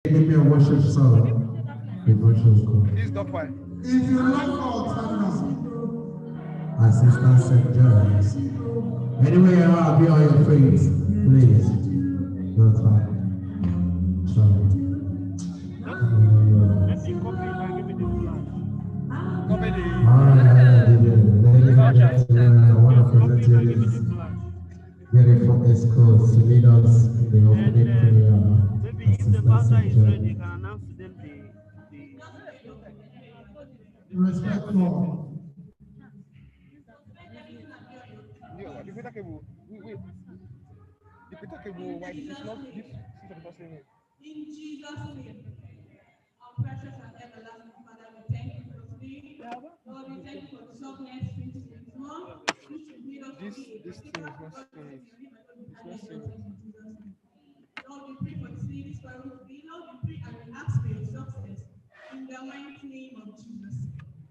Give me a worship song. The worship song. This not fine. If you love God, turn us. Assistant St. John's. Anyway, I'll be on your feet. Please. Don't talk. Sorry. Alright, ladies and gentlemen, I want to present you this beautiful escort to lead us in the opening prayer. Assistant St. John's. Respect God. Why this is not this person? In Jesus' name, our precious and everlasting Father, we thank you for today. Lord, we thank you for the SUBNET2021, which will lead us to This thing is not saying. Lord, we pray for the city's Bible today. Lord, we pray and we ask for your success in the mighty name of Jesus.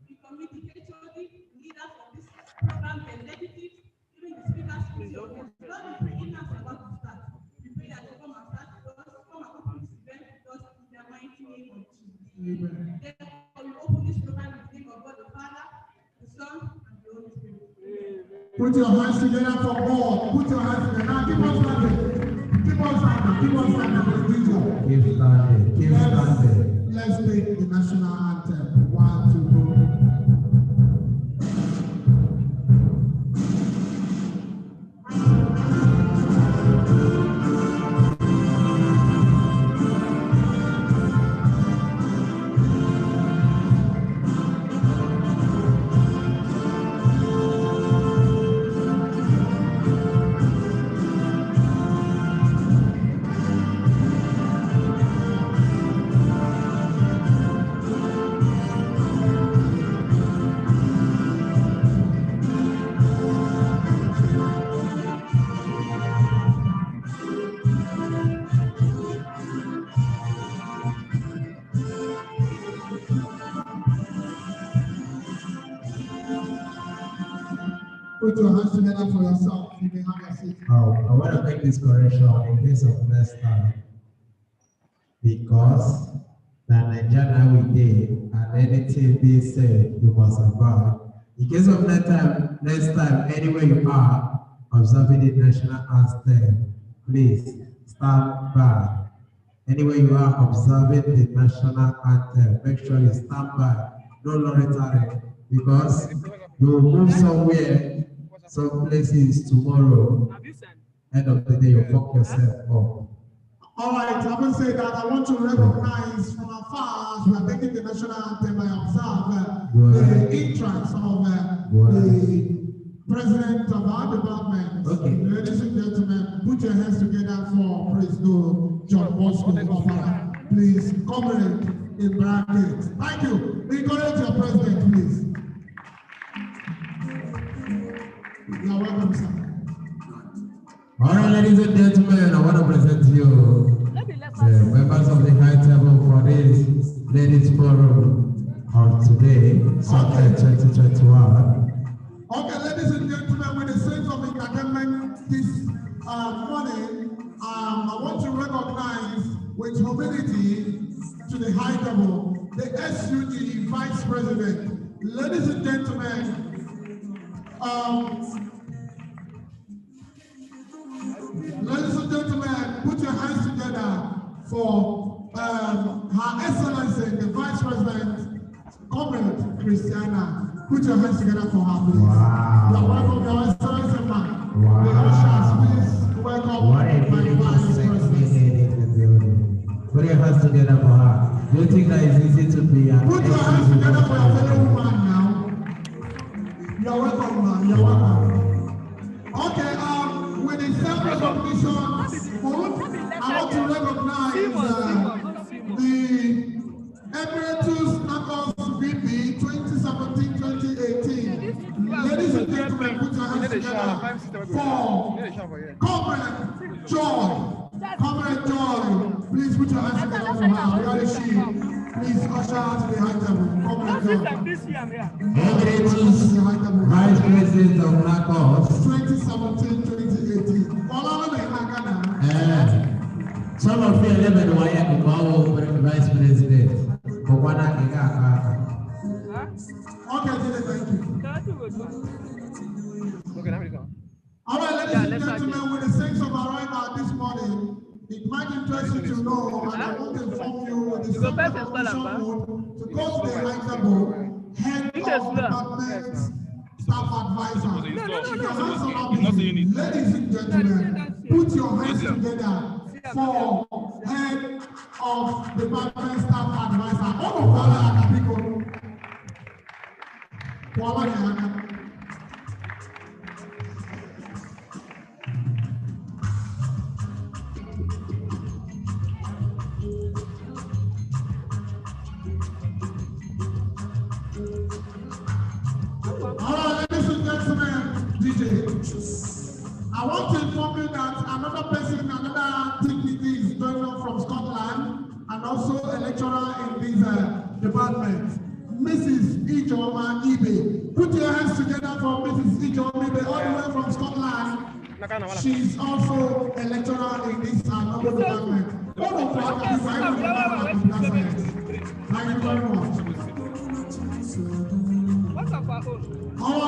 We commit the HOD, leaders of this program, the executives, even the speakers, to your hands. Lord, we pray in us about to start. We pray that you come and start with us, come and open this event with us in the mighty name of Jesus. Amen. Therefore, we open this program in the name of God the Father, the Son, and the Holy Spirit. Put your hands together for God. Put your hands together. Now keep on standing. Keep on standing. Keep on standing for the video. Keep standing. Keep standing. Let's take the national anthem. 1, 2, 3. Put your hands together for yourself. You may have your seat. I want to make this correction in case of next time. Because the Nigerian we did and anything they said you must abide. In case of next time, anywhere you are observing the national anthem, please stand by. Anywhere you are observing the national anthem, make sure you stand by. Don't loitering, because you will move somewhere, some places tomorrow. End of the day, you fuck yourself up. All right, I will say that I want to recognize from afar as we are taking the national anthem. I observe the entrance of the president of our department. Okay. Ladies and gentlemen, put your hands together for Praise God, John Bosco. Please, comrade in brackets. Thank you. Encourage your president, please. You are welcome, sir. All right, ladies and gentlemen, I want to present to you the members of the high table for this ladies forum of today, SUBNET2021. Okay, ladies and gentlemen, with the sense of entertainment this morning, I want to recognize with humility to the high table, the SUD Vice President. Ladies and gentlemen, ladies and gentlemen, put your hands together for Her Excellency, the Vice President, Comrade Christiana. Put your hands together for her, please. Wow. You are welcome, Your Excellency, man. Wow. The ushers, please welcome What a my beautiful Vice sexy President. lady in the building. Put your hands together for her. Do you think that it's easy to be an Put your hands together for your fellow woman now. You are welcome, man. You are welcome. Okay, with the self-recognition mode, I want to recognize the Emeritus Knuckles VP 2017-2018. Ladies and gentlemen, put your hands together for Comrade Joy. Comrade Joy, please put your hands together for her. Where is she? Please usher her to the high table. Comrade Joy. Emeritus Vice President of Knuckles. 2017-2018. Some of of you 11 why you go vice president? But one I Okay, thank you. Okay, now we go. All right, ladies and gentlemen, with the sense of arrival this morning, it might interest you to know, and I want to inform you, the Center of Commission mode to go to the accountable head of department staff advisor. Ladies and gentlemen, put your hands together for head of department staff advisor. All of people. I want to inform you that another person, another dignity is joining us from Scotland and also a lecturer in this department, Mrs. Ijoma Ibe. Put your hands together for Mrs. Ijoma Ibe, all the way from Scotland. She's also a lecturer in this another department. Thank you very much. All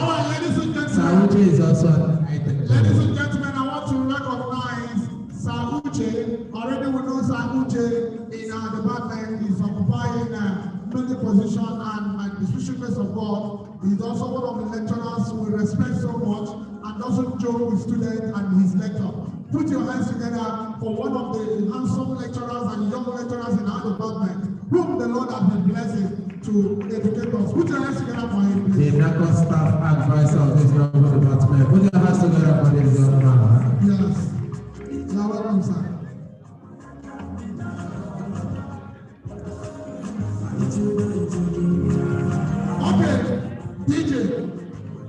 right, ladies and gentlemen. Is also Ladies and gentlemen, I want to recognize Sauche. Already we know Sauche in our department is occupying many positions and by the special grace of God, he's also one of the lecturers we respect so much and doesn't joke with students and his lecture. Put your hands together for one of the handsome lecturers and young lecturers in our department, whom the Lord has been blessing to educate us. Put your hands together for him, please. The NACO staff advisor of this noble department. Put your hands together for this young man. Yes. You are welcome, sir. Okay, DJ.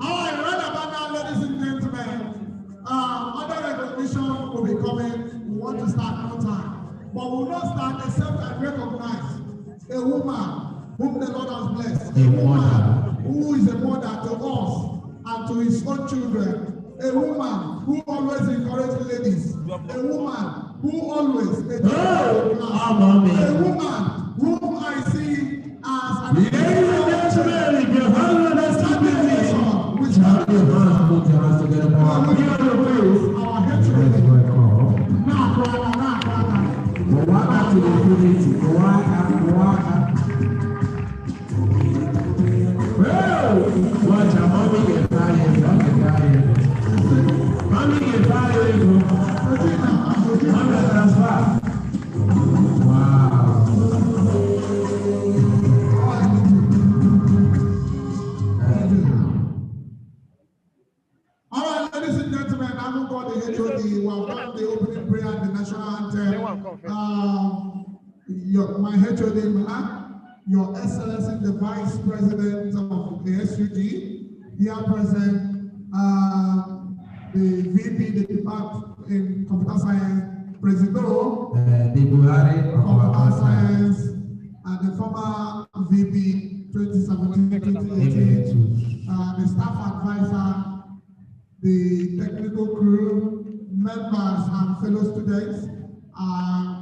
All right, right about now, ladies and gentlemen, other recognition will be coming. We want to start no time. But we will not start except I recognize a woman whom the Lord has blessed. A woman who is a mother to us and to his own children. A woman who always encourages ladies. A woman who always a woman whom I see as an ladies and gentlemen, if your husband has to be which have your hand, put your hands together for our hatred. Now, to the unity. Watch a mommy get tired. Mommy get tired. Mommy transfer. Wow. All right, ladies and gentlemen, I'm going to call the HOD. We have done the opening prayer and the national anthem. My HOD, Your Excellency, the Vice President of the SUD, here present, the VP, the Department in Computer Science, President of Computer Science, and the former VP 2017-2018, the staff advisor, the technical crew, members and fellow students,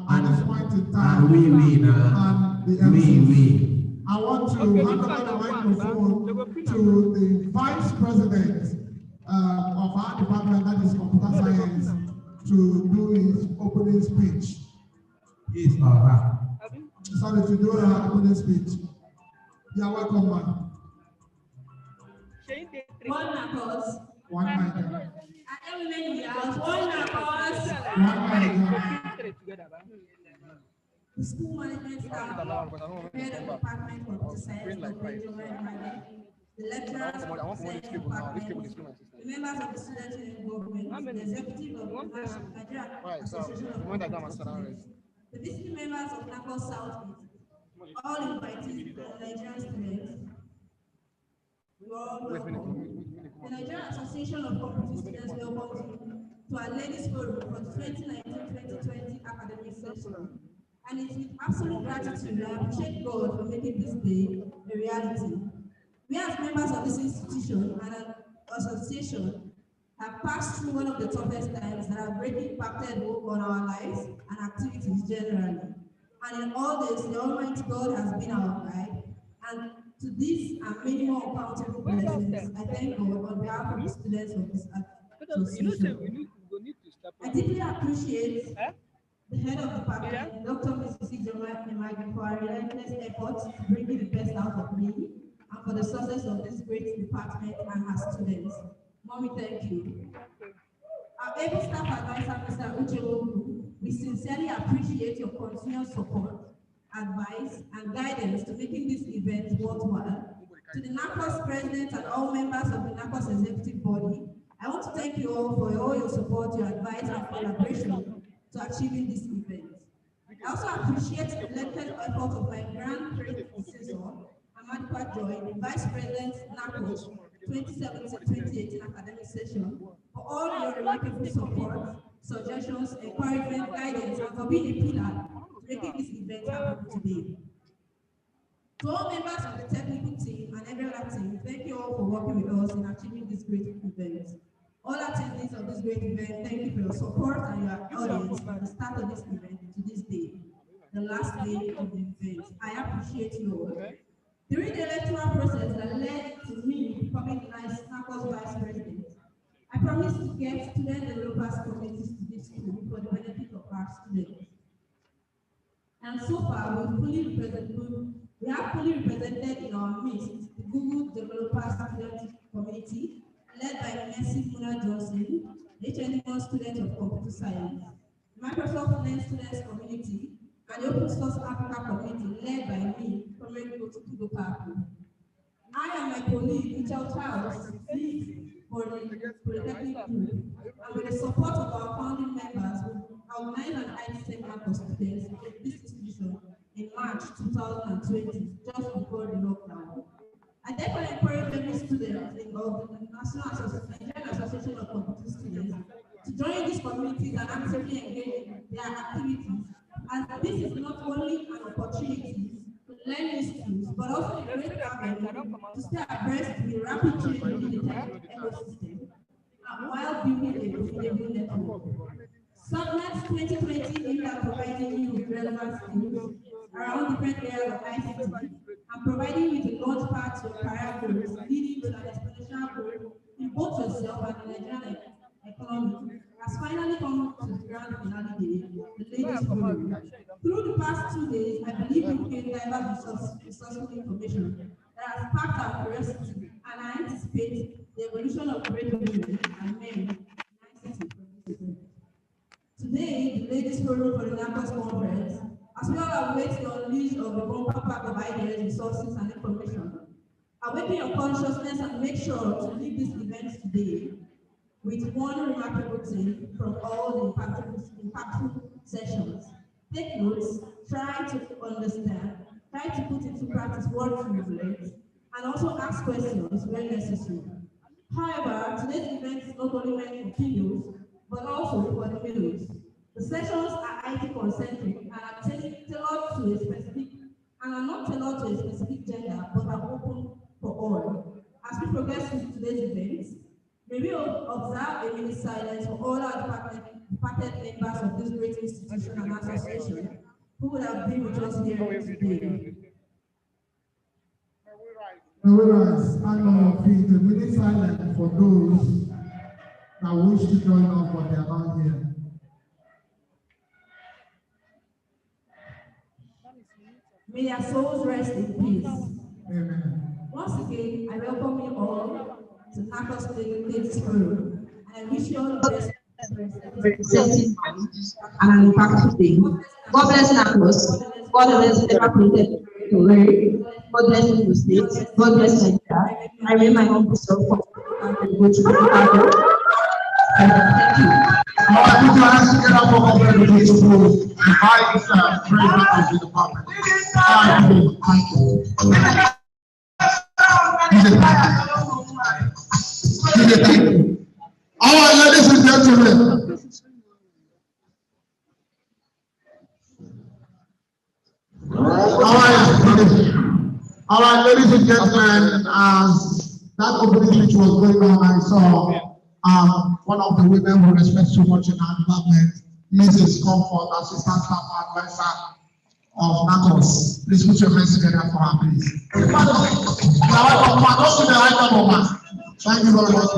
at this point in time, and the MC. I want to hand over the microphone to the Vice President of our department, that is Computer Science, to do his opening speech. Sorry, to do her opening speech. You are welcome, man. One applause. One mic. Everyone in the house, one applause. The school management staff, head of department of science, the lecturers of the department, the members of the student union government, the executive of the Nigeria Association of the visiting members of NACO South, all invited Nigerian students. The Nigerian Association of Computing Students welcomes you to our Ladies Forum for the 2019-2020 academic session. And it's with absolute gratitude I appreciate God for making this day a reality. We as members of this institution and an association have passed through one of the toughest times that have greatly impacted on our lives and activities generally. And in all this, the Almighty God has been our guide. And to this and many more uncountable blessings, I thank God on behalf of the students of this association. I deeply appreciate the head of the department, Dr. Mrs. Ijoma, for her relentless efforts to bring the best out of me and for the success of this great department and her students. Mommy, thank you. Our able staff advisor, Mr. Uchewogu, we sincerely appreciate your continuous support, advice, and guidance to making this event worthwhile. To the NACOS president and all members of the NACOS executive body, I want to thank you all for all your support, your advice, and collaboration to achieving this event. I also appreciate the lengthy effort of my grand predecessor, Amadikwa Joy, the Vice President, NACOS, 2017-2018 academic session, for all your remarkable support, suggestions, encouragement, guidance, and for being a pillar to making this event happen today. To all members of the technical team and every other team, thank you all for working with us in achieving this great event. All attendees of this great event, thank you for your support and your audience from the start of this event to this day, the last day of the event. I appreciate you all. During the electoral process that led to me becoming the NACOS Vice President, I promised to get student developers committees to this school for the benefit of our students. And so far, we have fully represented in our midst the Google Developer Student Community, led by Mercy Muna Johnson, HND1 student of Computer Science, Microsoft Learn Students Community, and the Open Source Africa Community, led by me, Comrade Kotukudo Paku. I and my colleague, Michelle Charles, lead for the Polytechnic Group, and with the support of our founding members, we organized an IT seminar for students in this institution in March 2020, just before the lockdown. I therefore encourage every student of the Nigerian Association of Computer Students to join these communities and actively engage in their activities, as this is not only an opportunity to learn new skills, but also a great avenue to stay abreast with the rapid change in the tech ecosystem while building a sustainable network. SUBNET2020 is providing you with relevant skills around different areas of ICT and providing you with a launch pad to your career goals, leading to an exponential growth in both yourself and the Nigerian economy, has finally come to the grand finale day, the latest forum. Through the past 2 days, I believe we gained diverse resourceful information that has sparked our curiosity, and I anticipate the evolution of great women and men in ICT. Today, the latest forum for the NACOS conference, as well as await the unleash of the bumper pack of ideas, resources, and information. Awaken your consciousness and make sure to leave this event today with one remarkable thing from all the impactful sessions. Take notes, try to understand, try to put into practice what you've learned, and also ask questions when necessary. However, today's event is not only meant for females, but also for the males. The sessions are IT concentric and are tailored to a specific, and are not tailored to a specific gender, but are open for all. As we progress into today's events, may we observe a minute silence for all our departed members of this great institution and association who would have been with us here today. May we rise and our feet, a minute silence for those that wish to join us but they are not here. May their souls rest in peace. Amen. Once again, I welcome you all to NACOS Ladies Forum, and I wish you all the best and an impactful day. God bless NACOS. God bless never created to learn. God bless the States. God bless Nigeria. I remain my humble self and go to the thank you. I put your hands together for congratulations to invite president of the department. Thank you. All right, ladies and gentlemen. All right, ladies and gentlemen, as that opening speech was going on, I saw one of the women who respect so much in our department, Mrs. Comfort, Assistant Staff Advisor of NACOS. Please put your hands together for her, please. Thank you very much.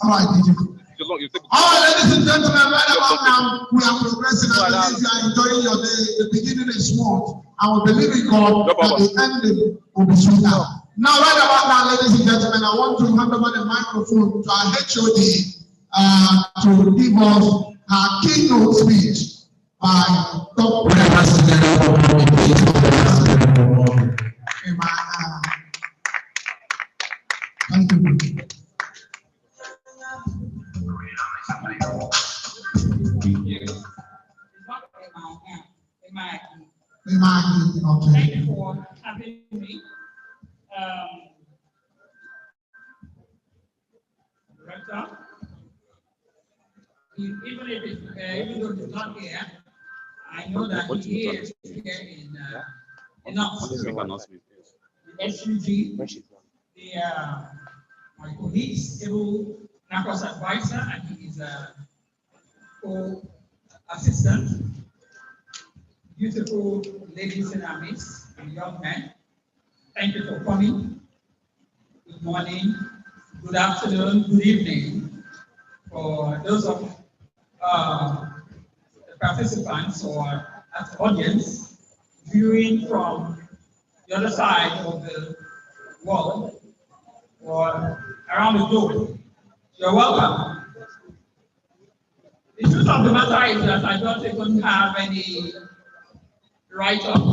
All right, DJ. All right, ladies and gentlemen, right about now, we are progressing. I believe you are enjoying your day. The beginning is smooth, and we believe in God that the ending will be sweeter. Now, right about now, ladies and gentlemen, I want to hand over the microphone to our HOD to give us her keynote speech by Dr. Thank you. Thank you for having me. Director, even though he's not here, I know that he is here in the SUG, my colleague, able NACOS advisor, and he is a co-assistant. Beautiful ladies in our midst, and young men. Thank you for coming. Good morning, good afternoon, good evening. For those of the participants or at the audience viewing from the other side of the world or around the globe, you're welcome. The truth of the matter is that I don't even have any write-up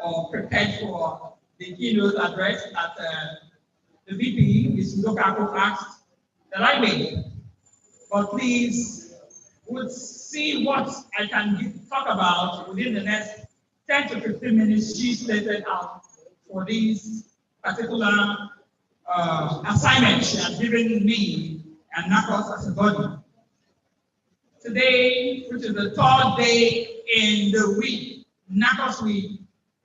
or prepared for the keynote address that the VP, Ms. Ndokako, asked that I made. But please, we'll see what I can talk about within the next 10 to 15 minutes she stated out for these particular assignments she has given me and NACOS as a body. Today, which is the third day in the week, NACOS Week,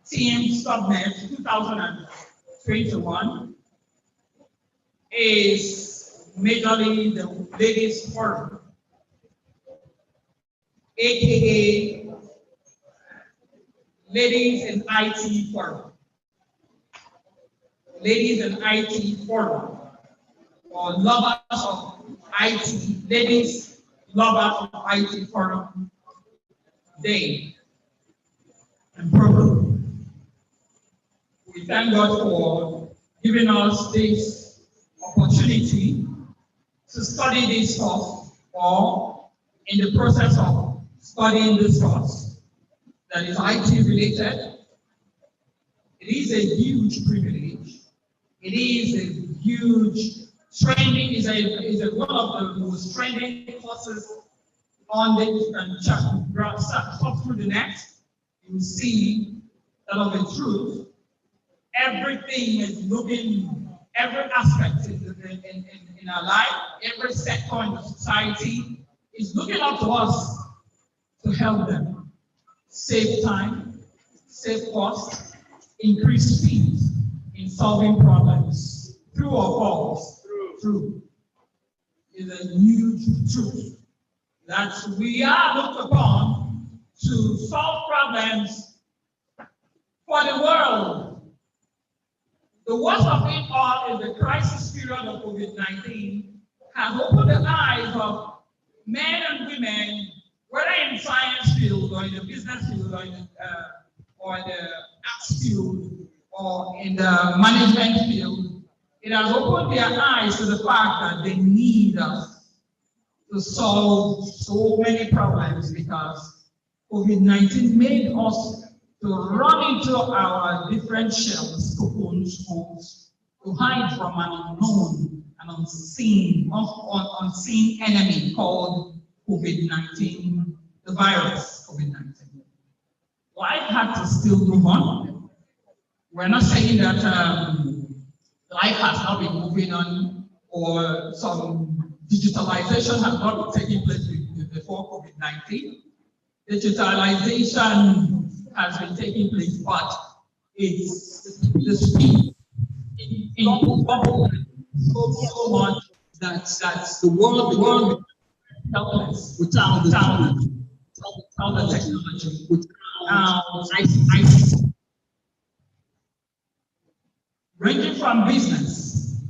Team SUBNET 2021 is majorly the Ladies Forum, aka Ladies in IT Forum. Ladies in IT Forum, or lovers of IT, ladies lovers of IT Forum Day and program. We thank God for giving us this opportunity to study this course, or in the process of studying this course that is IT related. It is a huge privilege. It is a huge training, is one of the most trending courses on the stop through the net. You will see that of the truth. Everything is looking, every aspect in our life, every sector in the society is looking up to us to help them save time, save cost, increase speed in solving problems. True or false? True. Is a huge truth that we are looked upon to solve problems for the world. The worst of it all is the crisis period of COVID-19 has opened the eyes of men and women, whether in the science field or in the business field or in the arts field or in the management field. It has opened their eyes to the fact that they need us to solve so many problems, because COVID-19 made us to run into our different shells, cocoons, holes, to hide from an unknown and unseen enemy called COVID-19, the virus COVID-19. Life had to still move on. We're not saying that life has not been moving on, or some digitalization has not been taking place before COVID-19. Digitalization has been taking place, but it's the speed in so much that the world helpless without the technology, without ICT. Ranging from business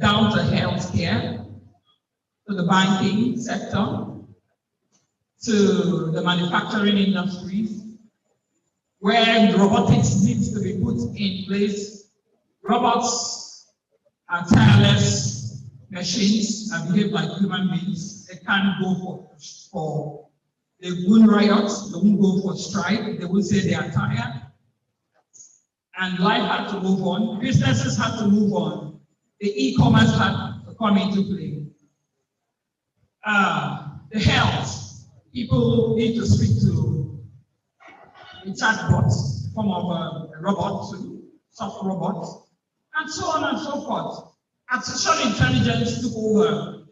down to healthcare, to the banking sector, to the manufacturing industries, where robotics needs to be put in place. Robots are tireless machines and behave like human beings. They can't go for they won't riot, they won't go for strike, they will say they are tired. And life had to move on, businesses had to move on, the e-commerce had to come into play. The health, people need to speak to a chatbot, form of a robot, soft robot, and so on and so forth. Artificial intelligence took over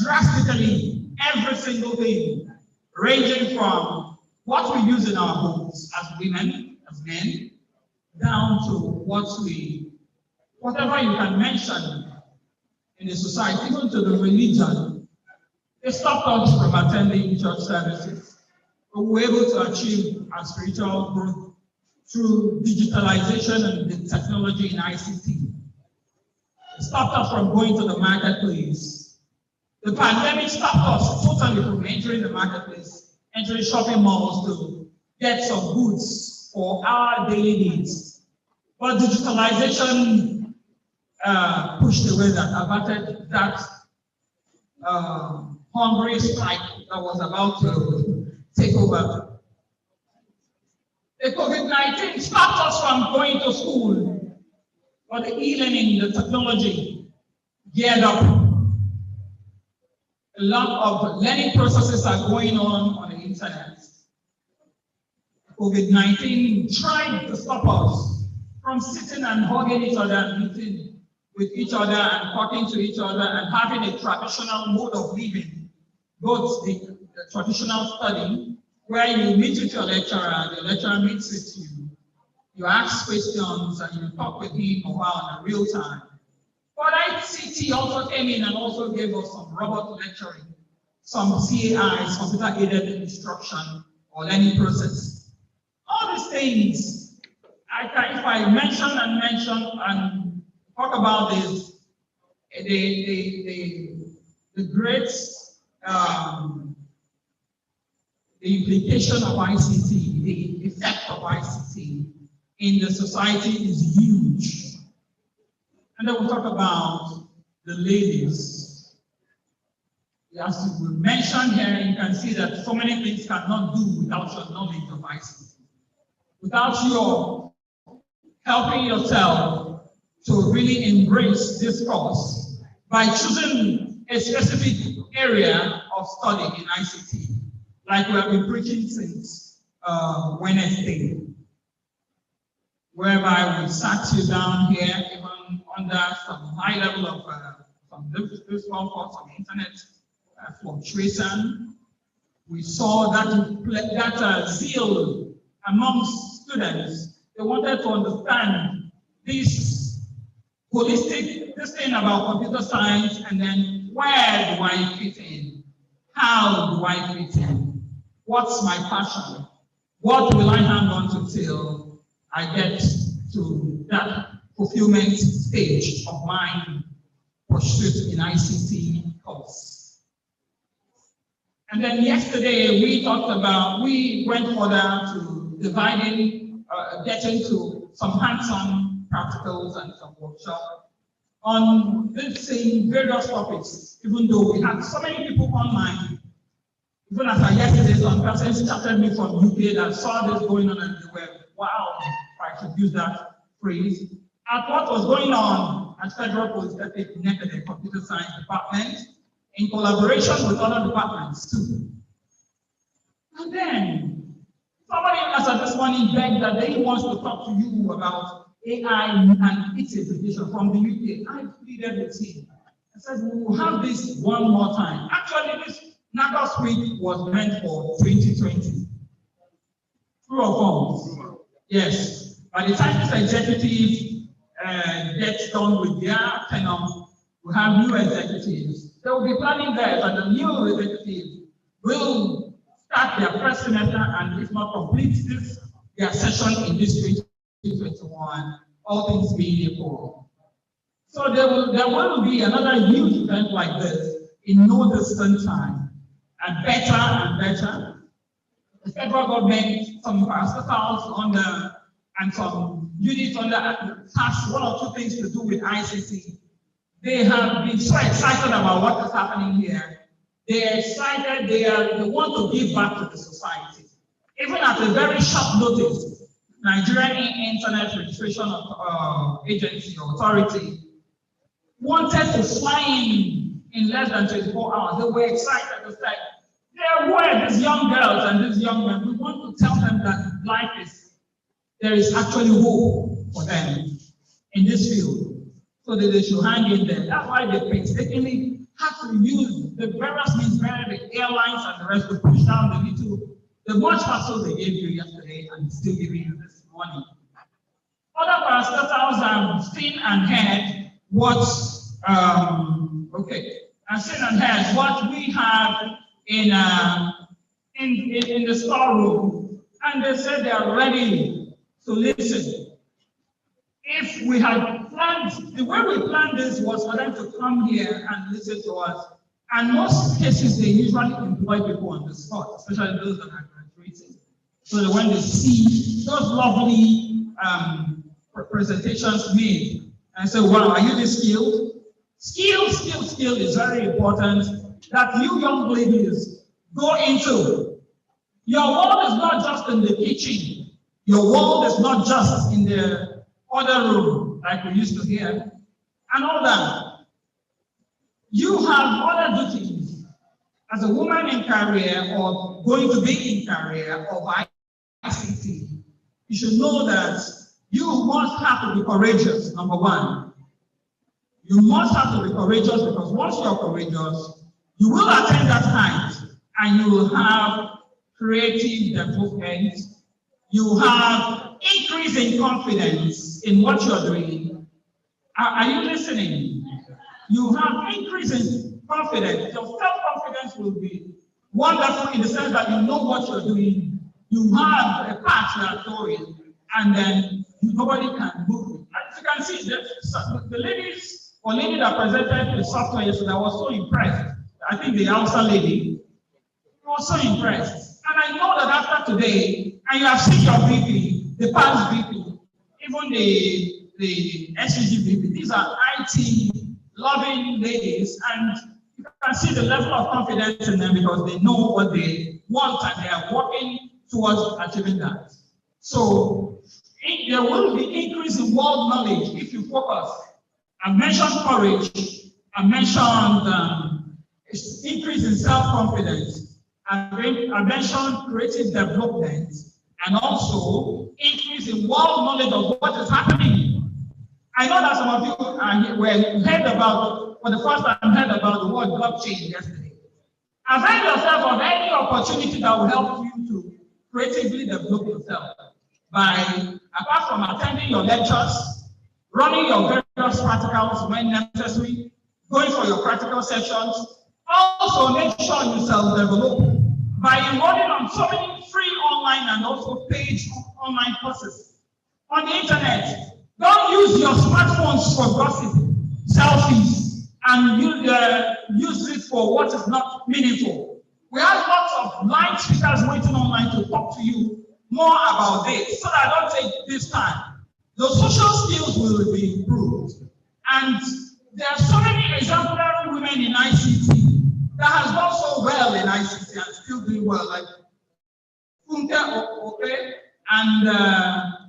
drastically every single thing, ranging from what we use in our homes as women, as men, down to whatever you can mention in the society, even to the religion. They stopped us from attending church services, but we were able to achieve our spiritual growth through digitalization and the technology in ICT. It stopped us from going to the marketplace. The pandemic stopped us totally from entering the marketplace, entering shopping malls to get some goods for our daily needs. But digitalization pushed away that, averted that hungry spike that was about to take over. The COVID-19 stopped us from going to school, but the e-learning, the technology geared up. A lot of learning processes are going on the internet. COVID-19 tried to stop us from sitting and hugging each other and meeting with each other and talking to each other and having a traditional mode of living, both the traditional study, where you meet with your lecturer, the lecturer meets with you, you ask questions and you talk with him or her in real time. But ICT also came in and also gave us some robot lecturing, some CAIs, computer-aided instruction or learning process. All these things, if I mention and talk about this, the great the implication of ICT, the effect of ICT in the society is huge. And then we'll talk about the ladies. As we mentioned here, you can see that so many things cannot do without your knowledge of ICT. Without your helping yourself to really embrace this course by choosing a specific area of study in ICT, like we have been preaching since Wednesday, whereby we sat you down here, even under some high level of some discomfort, some internet fluctuation. We saw that zeal amongst students. They wanted to understand this holistic, this thing about computer science, and then where do I fit in? How do I fit in? What's my passion? What will I hang on to till I get to that fulfillment stage of my pursuit in ICT course? And then yesterday we went further to dividing, getting to some hands-on practicals and some workshops on this same various topics, even though we had so many people online. Even as yesterday, some persons chatted me from UK that saw this going on and they were, wow, if I could use that phrase, at what was going on at Federal Polytechnic Connected, the Computer Science Department, in collaboration with other departments too. And then somebody asked this morning begged that they wants to talk to you about AI and its implication from the UK. I pleaded with him. I said, we will have this one more time. Actually, this NACOS week was meant for 2020. True or false? Yes. By the time this executive gets done with their tenure, We have new executives. They will be planning theirs, and the new executives will start their first semester and if not complete their session in this 2021, all things being equal. So there will be another huge event like this in no distant time, and better. The federal government, some parastatals and some units under has one or two things to do with ICT. They have been so excited about what is happening here. They are excited, they want to give back to the society. Even at a very short notice, Nigerian Internet Registration Agency Authority wanted to fly in less than 24 hours. They were excited. They said, who are these young girls and these young men? We want to tell them that there is actually hope for them in this field, so that they should hang in there. That's why they painstakingly have to use the various means, the airlines and the rest to push down the much hassle they gave you yesterday and still giving you this morning. Other parastatals have seen and heard what we have in the storeroom, and they said they are ready to listen. If we had planned, the way we planned this was for them to come here and listen to us. And most cases, they usually employ people on the spot, especially those that are graduating. So that when they see those lovely presentations made, and say, wow, are you this skilled? Skill is very important that you young ladies go into. Your world is not just in the kitchen. Your world is not just in the other room, like we used to hear, and all that. You have other duties as a woman in career or going to be in career of ICT. You should know that you must have to be courageous, number one. You must have to be courageous because once you're courageous, you will attain that height and you will have creative development. You have increasing confidence in what you're doing. Are you listening? You have increasing confidence. Your self-confidence will be wonderful in the sense that you know what you're doing. You have a path you are going, and then nobody can move you. As you can see, the lady that presented the software yesterday, I was so impressed. I think the Hausa lady was so impressed. And I know that after today, and you have seen your VP, the past VP, even the SUG VP, these are IT-loving ladies, and you can see the level of confidence in them because they know what they want and they are working towards achieving that. So there will be increase in world knowledge if you focus. I mentioned courage, I mentioned increase in self-confidence, I mentioned creative development, and also increase in world knowledge of what is happening. I know that some of you heard about, for the first time, heard about the word blockchain yesterday. Avail yourself of any opportunity that will help you to creatively develop yourself by, apart from attending your lectures, running your various practicals when necessary, going for your practical sessions. Also make sure you self-develop by enrolling on so many free online and also paid online courses on the internet. Don't use your smartphones for gossip, selfies, and use it for what is not meaningful. We have lots of live speakers waiting online to talk to you more about this, so that I don't take this time. The social skills will be improved. And there are so many exemplary women in ICT that has done so well in ICT and still doing well, like Funke Ope, and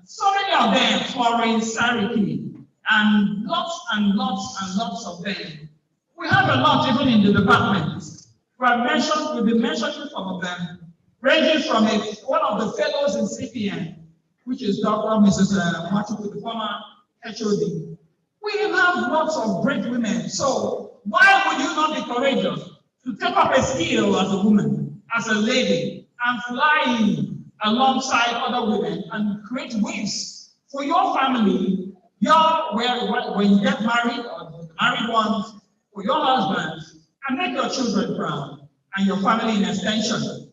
so many of them, Florence Sariki, and lots of them. We have a lot even in the departments. We've been mentioning some of them, ranging from one of the fellows in CPN, which is Dr. Mrs. Machuku, the former HOD. We have lots of great women. So why would you not be courageous to take up a skill as a woman, as a lady, and fly alongside other women and create waves for your family? When you get married, or the married ones, for your husbands, and make your children proud, and your family in extension.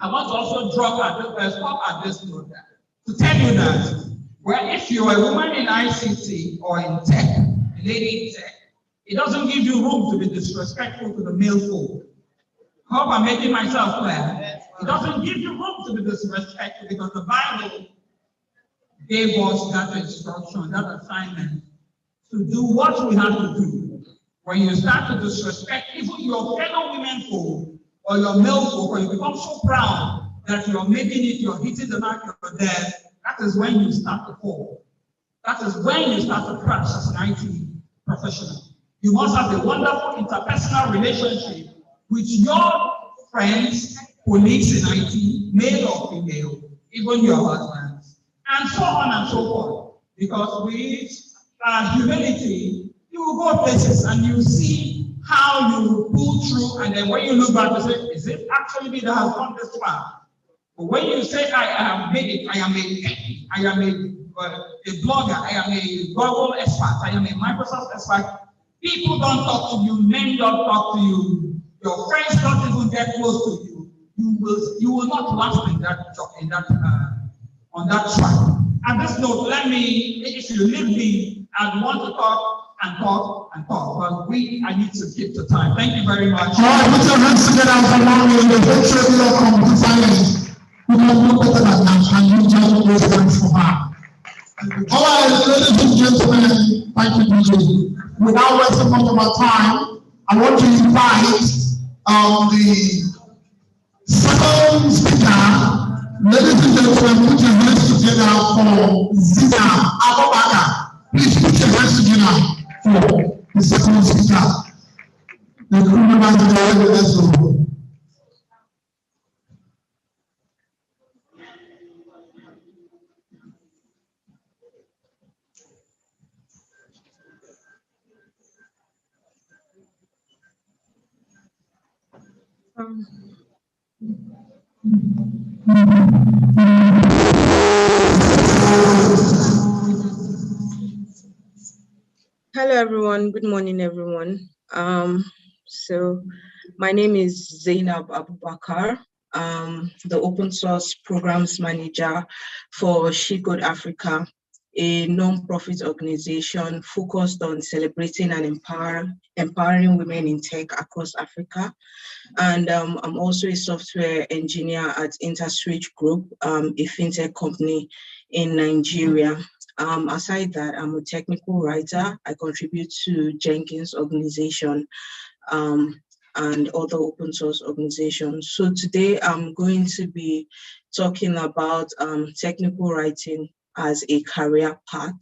I want to also stop at this note to tell you that if you're a woman in ICT or in tech, a lady in tech, it doesn't give you room to be disrespectful to the male folk. Hope I'm making myself clear. It doesn't give you room to be disrespectful because the Bible gave us that instruction, that assignment to do what we have to do. When you start to disrespect even your fellow women folk or your male folk, or you become so proud that you're making it, you're hitting the mark, you're there, that is when you start to fall. That is when you start to crash as an IT professional. You must have a wonderful interpersonal relationship with your friends, colleagues in IT, male or female, even your husbands, and so on and so forth. Because with humility, you will go places and you see how you pull through, and then when you look back, you say, is it actually me that has gone this far? But when you say, I have made it, I am a blogger, I am a Google expert, I am a Microsoft expert, people don't talk to you, men don't talk to you, your friends don't even get close to you. You will not last on that track. At this note, if you leave me, I want to talk and talk and talk, but I need to keep the time. Thank you very much. All right, put your hands together for mommy in the virtual block computer science. You know no better than that, and you just raise hands for her. All right, ladies and gentlemen, thank you, DJ. Without wasting much of our time, I want to invite the second speaker. Ladies and gentlemen, put your hands together for Zina Abubakar. Please put your hands together for the second speaker. The crew members of the let's go. Hello everyone, good morning everyone. So my name is Zainab Abubakar, the open source programs manager for She Code Africa, a non-profit organization focused on celebrating and empowering women in tech across Africa. And I'm also a software engineer at InterSwitch Group, a fintech company in Nigeria. Aside that, I'm a technical writer. I contribute to Jenkins organization and other open source organizations. So today I'm going to be talking about technical writing as a career path.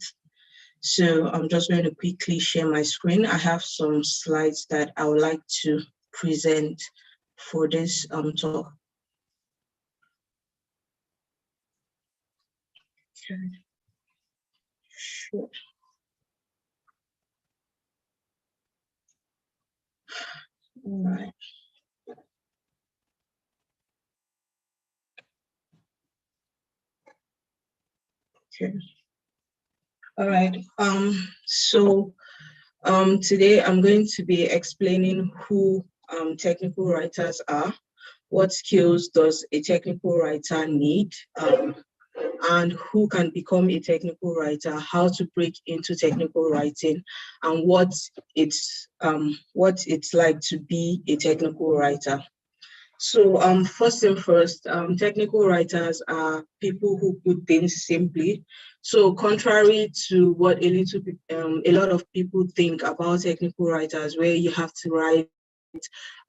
So I'm just going to quickly share my screen. I have some slides that I would like to present for this talk. Okay. Sure. All right. Okay. All right. Today I'm going to be explaining who technical writers are, what skills does a technical writer need, and who can become a technical writer, how to break into technical writing, and what it's like to be a technical writer. So first and first, technical writers are people who put things simply. So contrary to what a lot of people think about technical writers, where you have to write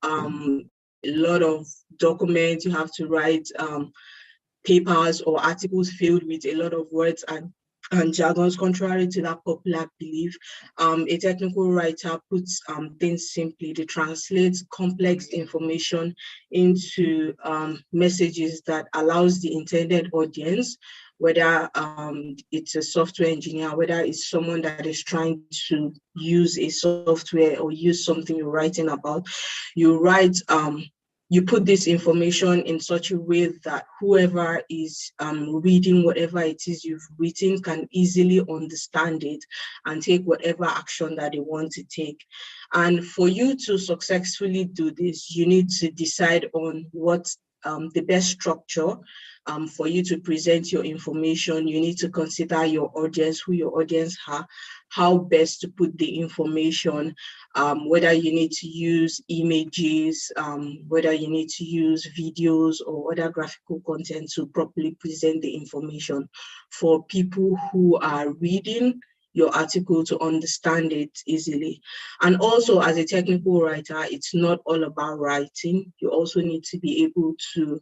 a lot of documents, you have to write papers or articles filled with a lot of words and jargons, contrary to that popular belief, a technical writer puts things simply. They translate complex information into messages that allows the intended audience, whether it's a software engineer, whether it's someone that is trying to use a software or use something you're writing about, you write you put this information in such a way that whoever is reading whatever it is you've written can easily understand it and take whatever action that they want to take. And for you to successfully do this, you need to decide on what the best structure for you to present your information. You need to consider your audience, who your audience are, how best to put the information, whether you need to use images, whether you need to use videos or other graphical content to properly present the information for people who are reading your article to understand it easily. And also, as a technical writer, it's not all about writing. You also need to be able to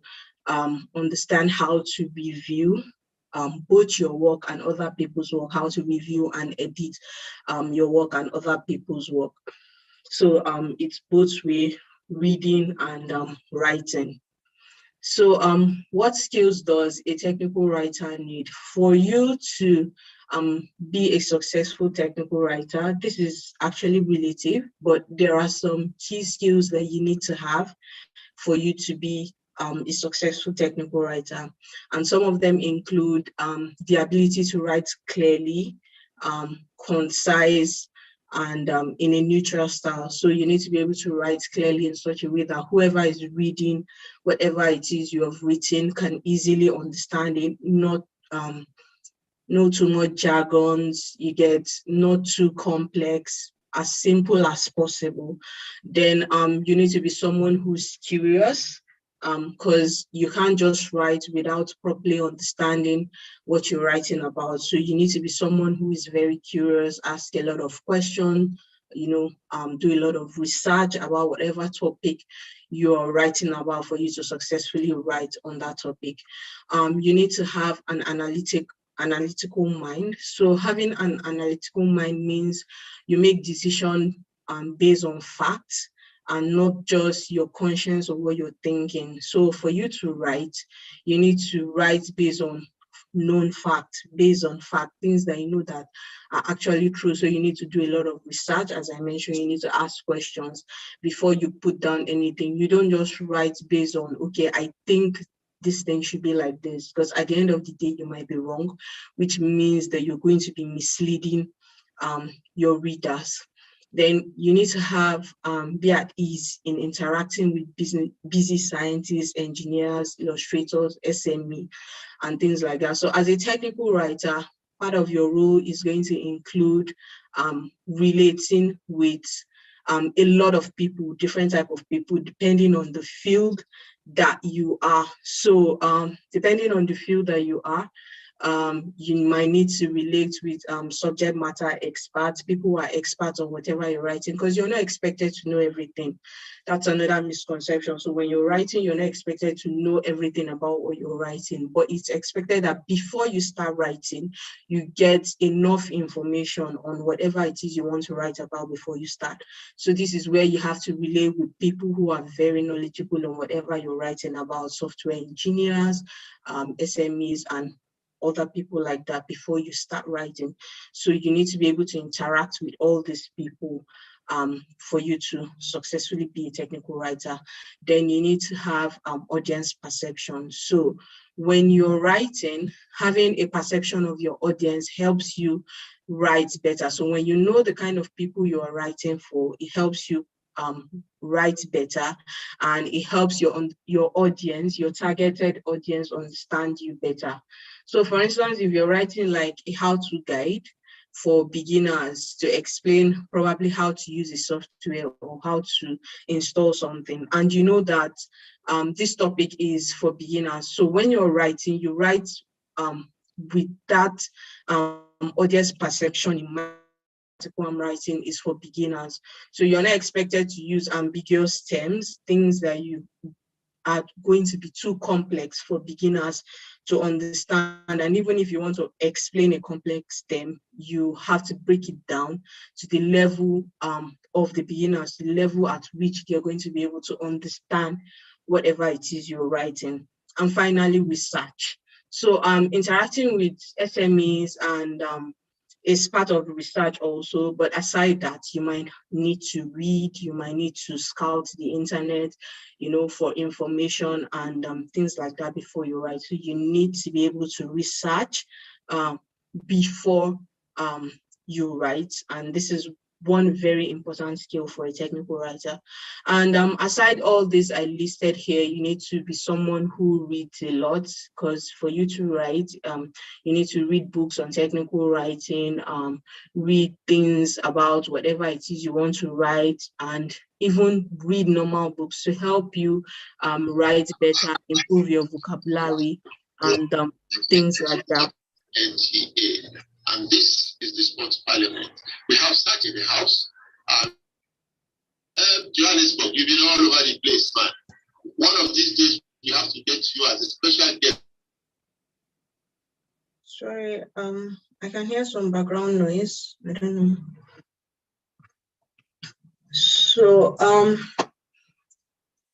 understand how to review both your work and other people's work, how to review and edit your work and other people's work. So it's both way, reading and writing. So what skills does a technical writer need? For you to be a successful technical writer, this is actually relative, but there are some key skills that you need to have for you to be a successful technical writer. And some of them include the ability to write clearly, concise, and in a neutral style. So you need to be able to write clearly in such a way that whoever is reading whatever it is you have written can easily understand it, not too much jargons, you get, not too complex, as simple as possible. Then you need to be someone who's curious, because you can't just write without properly understanding what you're writing about. So you need to be someone who is very curious, ask a lot of questions, do a lot of research about whatever topic you're writing about for you to successfully write on that topic. You need to have an analytical mind. So having an analytical mind means you make decisions based on facts and not just your conscience or what you're thinking. So for you to write, you need to write based on known facts, things that you know that are actually true. So you need to do a lot of research. As I mentioned, you need to ask questions before you put down anything. You don't just write based on, okay, I think this thing should be like this, because at the end of the day, you might be wrong, which means that you're going to be misleading your readers. Then you need to have be at ease in interacting with busy scientists, engineers, illustrators, SME, and things like that. So as a technical writer, part of your role is going to include relating with a lot of people, different type of people, depending on the field that you are. So depending on the field that you are, you might need to relate with subject matter experts, people who are experts on whatever you're writing, because you're not expected to know everything. That's another misconception. So when you're writing, you're not expected to know everything about what you're writing, but it's expected that before you start writing, you get enough information on whatever it is you want to write about before you start. So this is where you have to relate with people who are very knowledgeable on whatever you're writing about, software engineers, SMEs, and other people like that before you start writing. So you need to be able to interact with all these people for you to successfully be a technical writer. Then you need to have audience perception. So when you're writing, having a perception of your audience helps you write better. So when you know the kind of people you are writing for, it helps you write better, and it helps your audience, your targeted audience, understand you better. So for instance, if you're writing like a how-to guide for beginners to explain probably how to use a software or how to install something, and you know that this topic is for beginners, so when you're writing, you write with that audience perception in mind. I'm writing is for beginners, so you're not expected to use ambiguous terms, things that you are going to be too complex for beginners to understand. And even if you want to explain a complex term, you have to break it down to the level of the beginners, the level at which they're going to be able to understand whatever it is you're writing. And finally, research. So interacting with SMEs and is part of research also, but aside that, you might need to read, you might need to scout the internet, for information and things like that before you write. So you need to be able to research before you write, and this is one very important skill for a technical writer. And aside all this I listed here, you need to be someone who reads a lot, because for you to write, you need to read books on technical writing, read things about whatever it is you want to write, and even read normal books to help you write better, improve your vocabulary, and things like that. NTA, and this is the sports parliament. We have such in the house. Johannesburg, you've been all over the place, man. One of these days, we have to get you as a special guest. Sorry, I can hear some background noise. I don't know. So,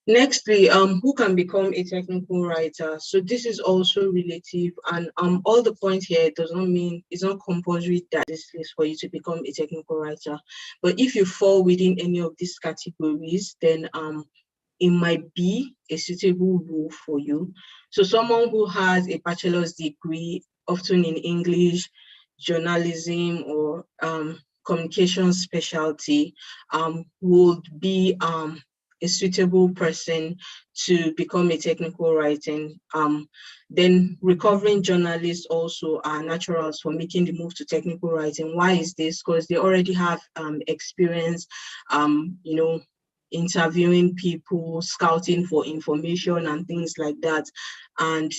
nextly, who can become a technical writer? So this is also relative, and all the points here does not mean it's not compulsory that this is for you to become a technical writer. But if you fall within any of these categories, then it might be a suitable role for you. So someone who has a bachelor's degree, often in English, journalism, or communication specialty, would be a suitable person to become a technical writing. Then recovering journalists also are naturals for making the move to technical writing. Why is this? Because they already have experience, interviewing people, scouting for information and things like that, and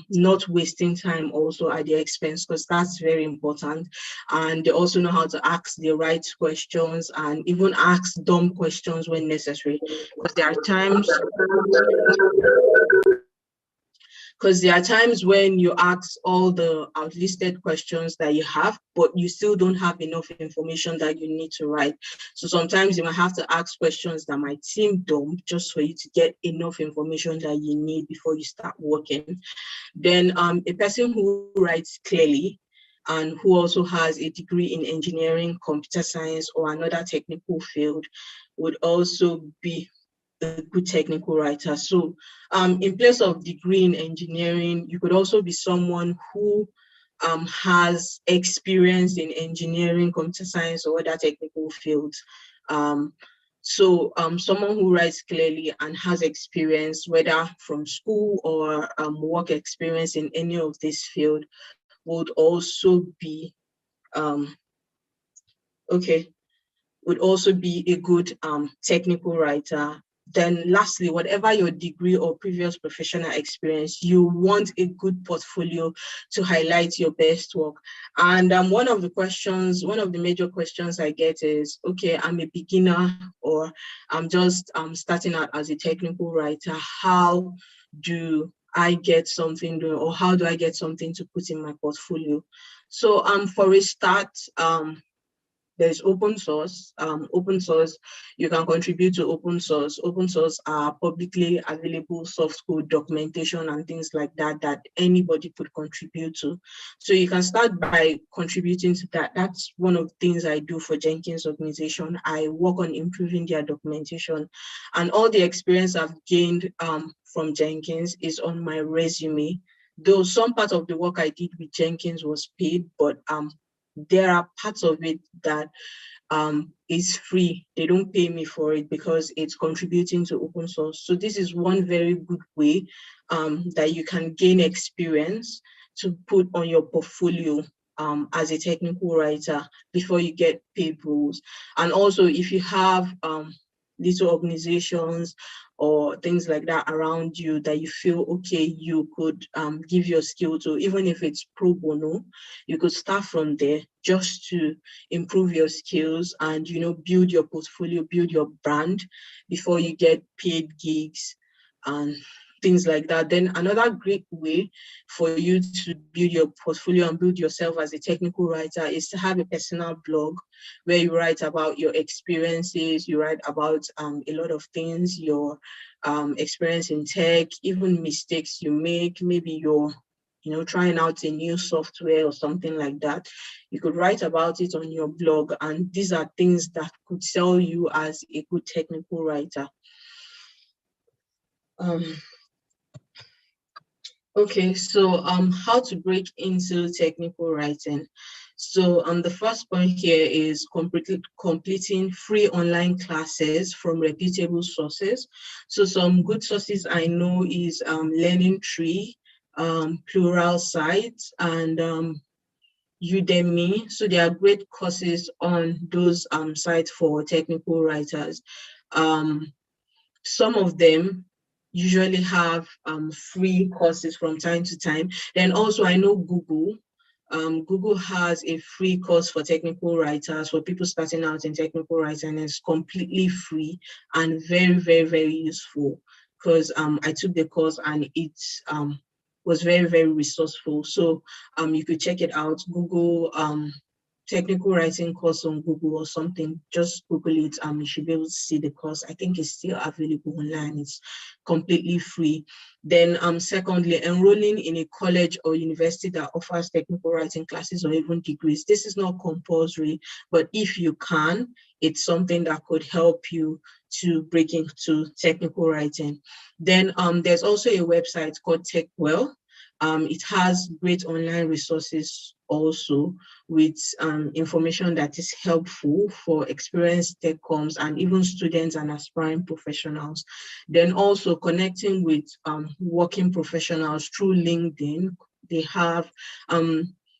not wasting time also at their expense, because that's very important. And they also know how to ask the right questions and even ask dumb questions when necessary, because there are times when you ask all the outlisted questions that you have, but you still don't have enough information that you need to write. So sometimes you might have to ask questions that might seem dumb just for you to get enough information that you need before you start working. Then a person who writes clearly and who also has a degree in engineering, computer science, or another technical field would also be a good technical writer. So in place of degree in engineering, you could also be someone who has experience in engineering, computer science, or other technical fields. So someone who writes clearly and has experience, whether from school or work experience in any of this field, would also be a good technical writer. Then lastly, whatever your degree or previous professional experience, you want a good portfolio to highlight your best work. And one of the major questions I get is, okay, I'm a beginner, or I'm just starting out as a technical writer. How do I get something done, or how do I get something to put in my portfolio? So for a start, there's open source. You can contribute to open source. Open source are publicly available source code, documentation, and things like that that anybody could contribute to. So you can start by contributing to that. That's one of the things I do for Jenkins organization. I work on improving their documentation, and all the experience I've gained from Jenkins is on my resume. Though some part of the work I did with Jenkins was paid, but there are parts of it that is free. They don't pay me for it because it's contributing to open source. So this is one very good way that you can gain experience to put on your portfolio as a technical writer before you get paid roles. And also, if you have little organizations or things like that around you that you feel, okay, you could give your skill to, even if it's pro bono, you could start from there just to improve your skills and, build your portfolio, build your brand before you get paid gigs and things like that. Then another great way for you to build your portfolio and build yourself as a technical writer is to have a personal blog where you write about your experiences, you write about a lot of things, your experience in tech, even mistakes you make, maybe your trying out a new software or something like that, you could write about it on your blog, and these are things that could sell you as a good technical writer. Okay, so how to break into technical writing. So the first point here is completing free online classes from reputable sources. So some good sources I know is Learning Tree, Plural Sites, and Udemy. So there are great courses on those sites for technical writers. Some of them usually have free courses from time to time. Then also I know Google. Google has a free course for technical writers, for people starting out in technical writing, and it's completely free and very, very, very useful, because I took the course and it was very, very resourceful. So you could check it out. Google technical writing course on Google or something. Just Google it. You should be able to see the course. I think it's still available online. It's completely free. Then secondly, enrolling in a college or university that offers technical writing classes or even degrees. This is not compulsory, but if you can, it's something that could help you to break into technical writing. Then there's also a website called TechWell. It has great online resources also, with information that is helpful for experienced tech coms and even students and aspiring professionals. Then also connecting with working professionals through LinkedIn. They have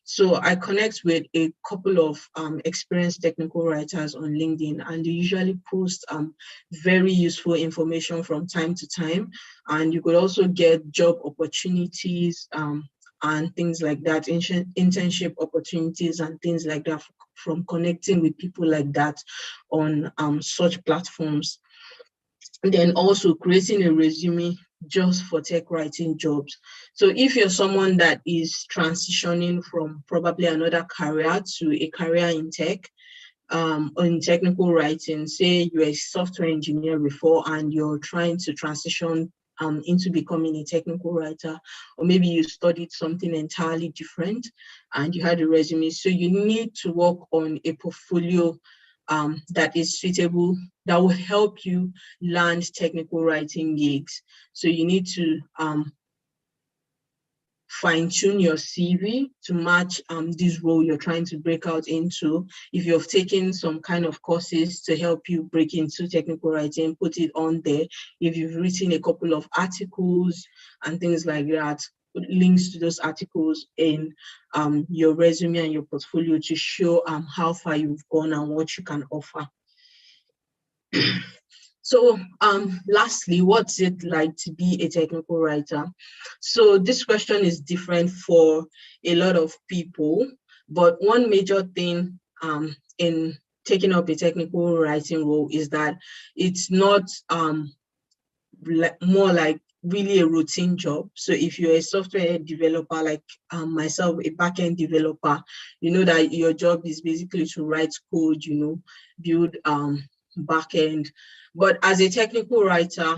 so I connect with a couple of experienced technical writers on LinkedIn, and they usually post very useful information from time to time. And you could also get job opportunities and things like that, internship opportunities and things like that from connecting with people like that on such platforms. And then also creating a resume just for tech writing jobs. So if you're someone that is transitioning from probably another career to a career in tech, in technical writing, say you're a software engineer before and you're trying to transition into becoming a technical writer, or maybe you studied something entirely different and you had a resume. So you need to work on a portfolio that is suitable, that will help you land technical writing gigs. So you need to fine-tune your CV to match this role you're trying to break out into. If you've taken some kind of courses to help you break into technical writing, put it on there. If you've written a couple of articles and things like that, put links to those articles in your resume and your portfolio to show how far you've gone and what you can offer. So lastly, what's it like to be a technical writer? So this question is different for a lot of people, but one major thing in taking up a technical writing role is that it's not more like really a routine job. So if you're a software developer like myself, a backend developer, you know that your job is basically to write code, build backend. But as a technical writer,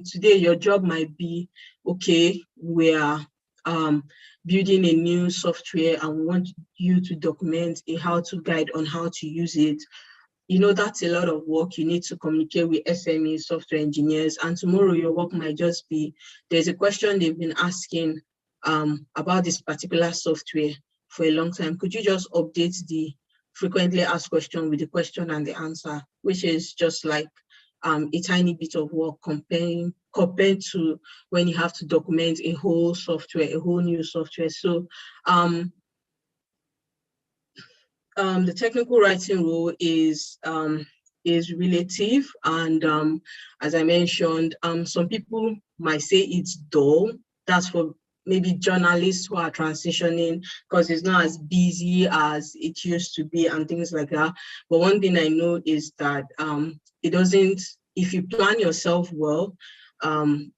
today your job might be, okay, we are building a new software and we want you to document a how-to guide on how to use it. That's a lot of work. You need to communicate with SME, software engineers, and tomorrow your work might just be, there's a question they've been asking about this particular software for a long time. Could you just update the frequently asked question with the question and the answer, which is just like a tiny bit of work compared to when you have to document a whole software, a whole new software. So the technical writing role is relative, and as I mentioned, some people might say it's dull. That's for maybe journalists who are transitioning because it's not as busy as it used to be and things like that. But one thing I know is that it doesn't, if you plan yourself well,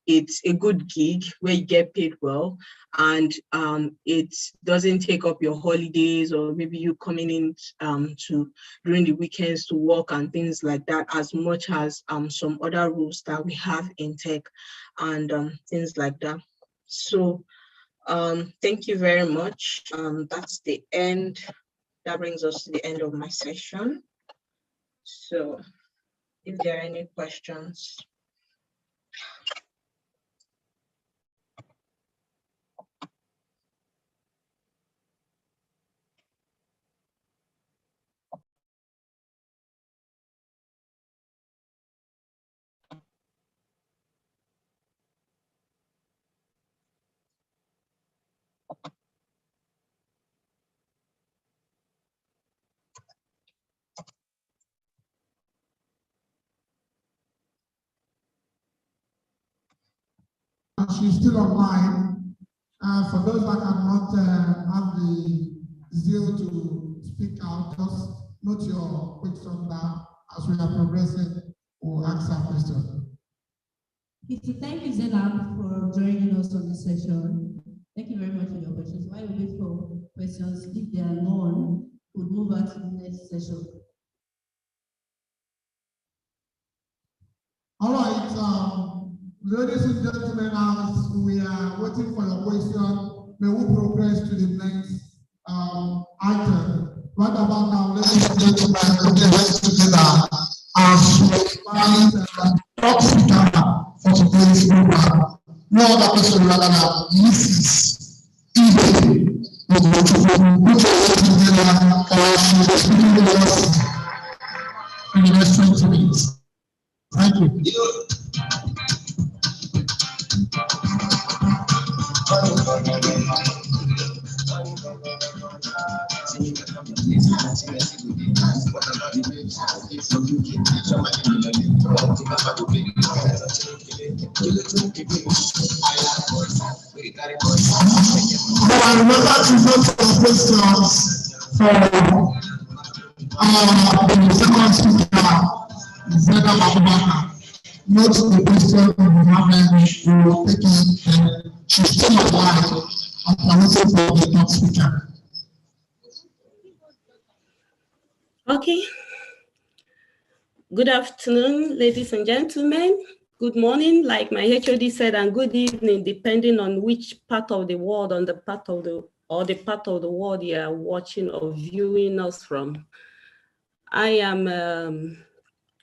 it's a good gig where you get paid well, and it doesn't take up your holidays or maybe you coming in to during the weekends to work and things like that, as much as some other roles that we have in tech and things like that. So Thank you very much. That's the end. That brings us to the end of my session. So if there are any questions. She's still online. For those that cannot have the zeal to speak out, just note your question down. As we are progressing, we'll answer question. Thank you, Zainab, for joining us on this session. Thank you very much for your questions. While we wait for questions, if there are none, we'll move on to the next session. All right, ladies and gentlemen, as we are waiting for your question, may we progress to the next item. Right about now, ladies and gentlemen, put your hands together as we invite top speaker for today's program. No other person rather than Mrs. Ibe. Put your hands together for she will be speaking with us in the next 20 minutes. Thank you. I remember to vote for questions for the second speaker, Zena Abubakar. Note the question we have and we will take it and she's still alive after waiting for the next speaker. Okay. Good afternoon, ladies and gentlemen. Good morning, like my HOD said, and good evening, depending on which part of the world, on the part of the world you are watching or viewing us from. I am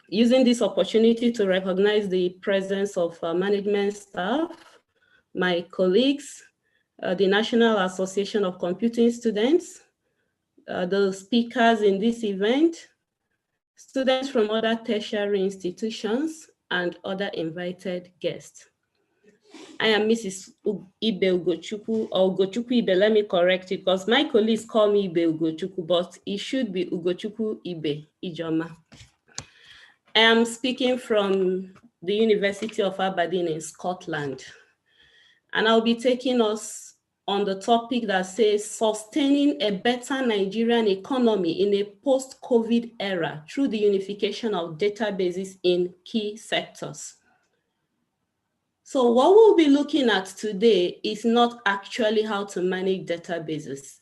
using this opportunity to recognize the presence of management staff, my colleagues, the National Association of Computing Students, the speakers in this event, students from other tertiary institutions, and other invited guests. I am Mrs. Ibe Ugochukwu, or Ugochukwu Ibe, let me correct it, because my colleagues call me Ibe Ugochukwu, but it should be Ugochukwu Ibe Ijoma. I am speaking from the University of Aberdeen in Scotland, and I'll be taking us on the topic that says sustaining a better Nigerian economy in a post-COVID era through the unification of databases in key sectors. So what we'll be looking at today is not actually how to manage databases.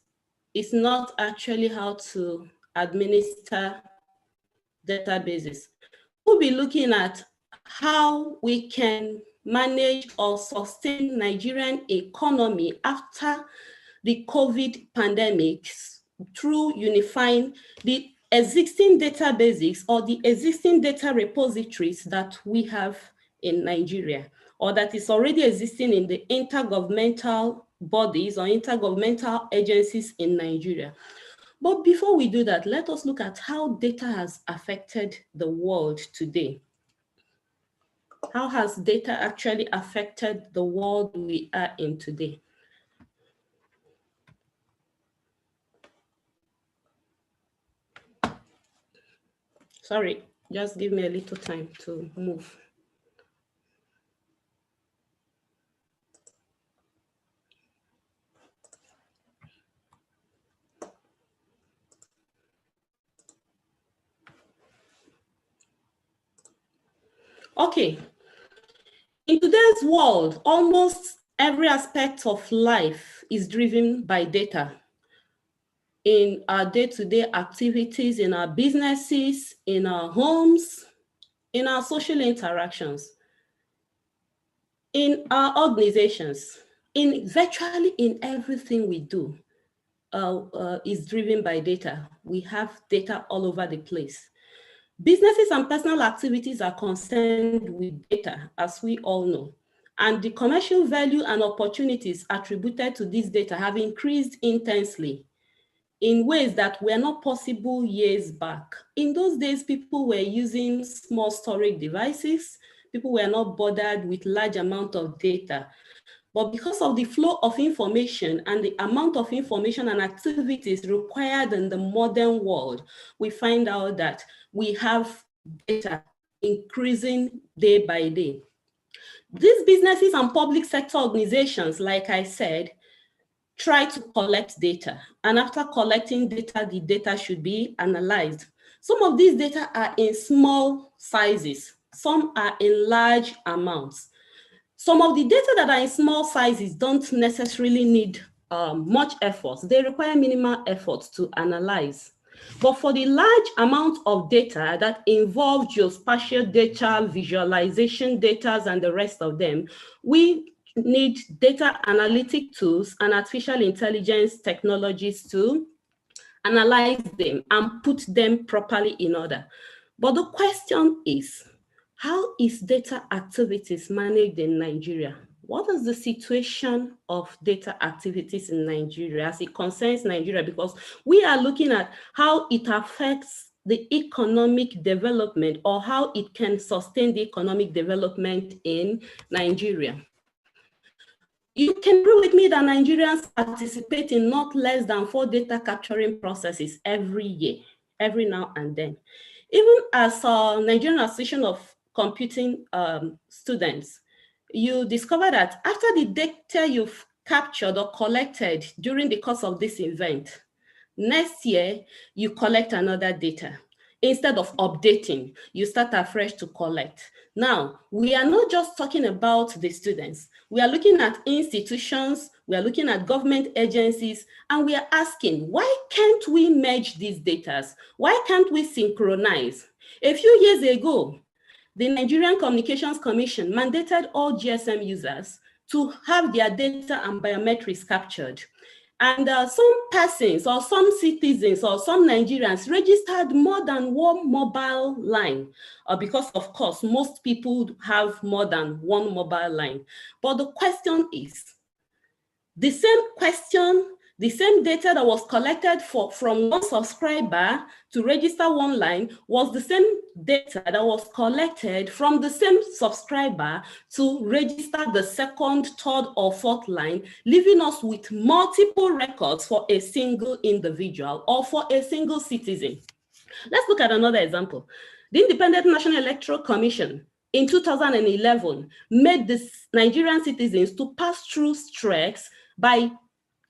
It's not actually how to administer databases. We'll be looking at how we can manage or sustain Nigerian economy after the COVID pandemic through unifying the existing databases or the existing data repositories that we have in Nigeria, or that is already existing in the intergovernmental bodies or intergovernmental agencies in Nigeria. But before we do that, let us look at how data has affected the world today. How has data actually affected the world we are in today? Sorry, just give me a little time to move. Okay, in today's world, almost every aspect of life is driven by data. In our day-to-day activities, in our businesses, in our homes, in our social interactions, in our organizations, Virtually in everything we do is driven by data. We have data all over the place. Businesses and personal activities are concerned with data, as we all know. And the commercial value and opportunities attributed to this data have increased intensely in ways that were not possible years back. In those days, people were using small storage devices. People were not bothered with large amount of data. But because of the flow of information and the amount of information and activities required in the modern world, we find out that we have data increasing day by day. These businesses and public sector organizations, like I said, try to collect data. And after collecting data, the data should be analyzed. Some of these data are in small sizes. Some are in large amounts. Some of the data that are in small sizes don't necessarily need much effort. They require minimal effort to analyze. But for the large amount of data that involve geospatial data, visualization data, and the rest of them, we need data analytic tools and artificial intelligence technologies to analyze them and put them properly in order. But the question is, how is data activities managed in Nigeria? What is the situation of data activities in Nigeria as it concerns Nigeria? Because we are looking at how it affects the economic development or how it can sustain the economic development in Nigeria. You can agree with me that Nigerians participate in not less than 4 data capturing processes every year, every now and then. Even as a Nigerian Association of Computing students, you discover that after the data you've captured or collected during the course of this event, next year, you collect another data. Instead of updating, you start afresh to collect. Now, we are not just talking about the students. We are looking at institutions, we are looking at government agencies, and we are asking, why can't we merge these data? Why can't we synchronize? A few years ago, the Nigerian Communications Commission mandated all GSM users to have their data and biometrics captured. And some persons or some citizens or some Nigerians registered more than one mobile line because, of course, most people have more than one mobile line. But the question is, the same question, the same data that was collected from one subscriber to register one line was the same data that was collected from the same subscriber to register the second, third, or fourth line, leaving us with multiple records for a single individual or for a single citizen. Let's look at another example. The Independent National Electoral Commission in 2011 made the Nigerian citizens to pass through strikes by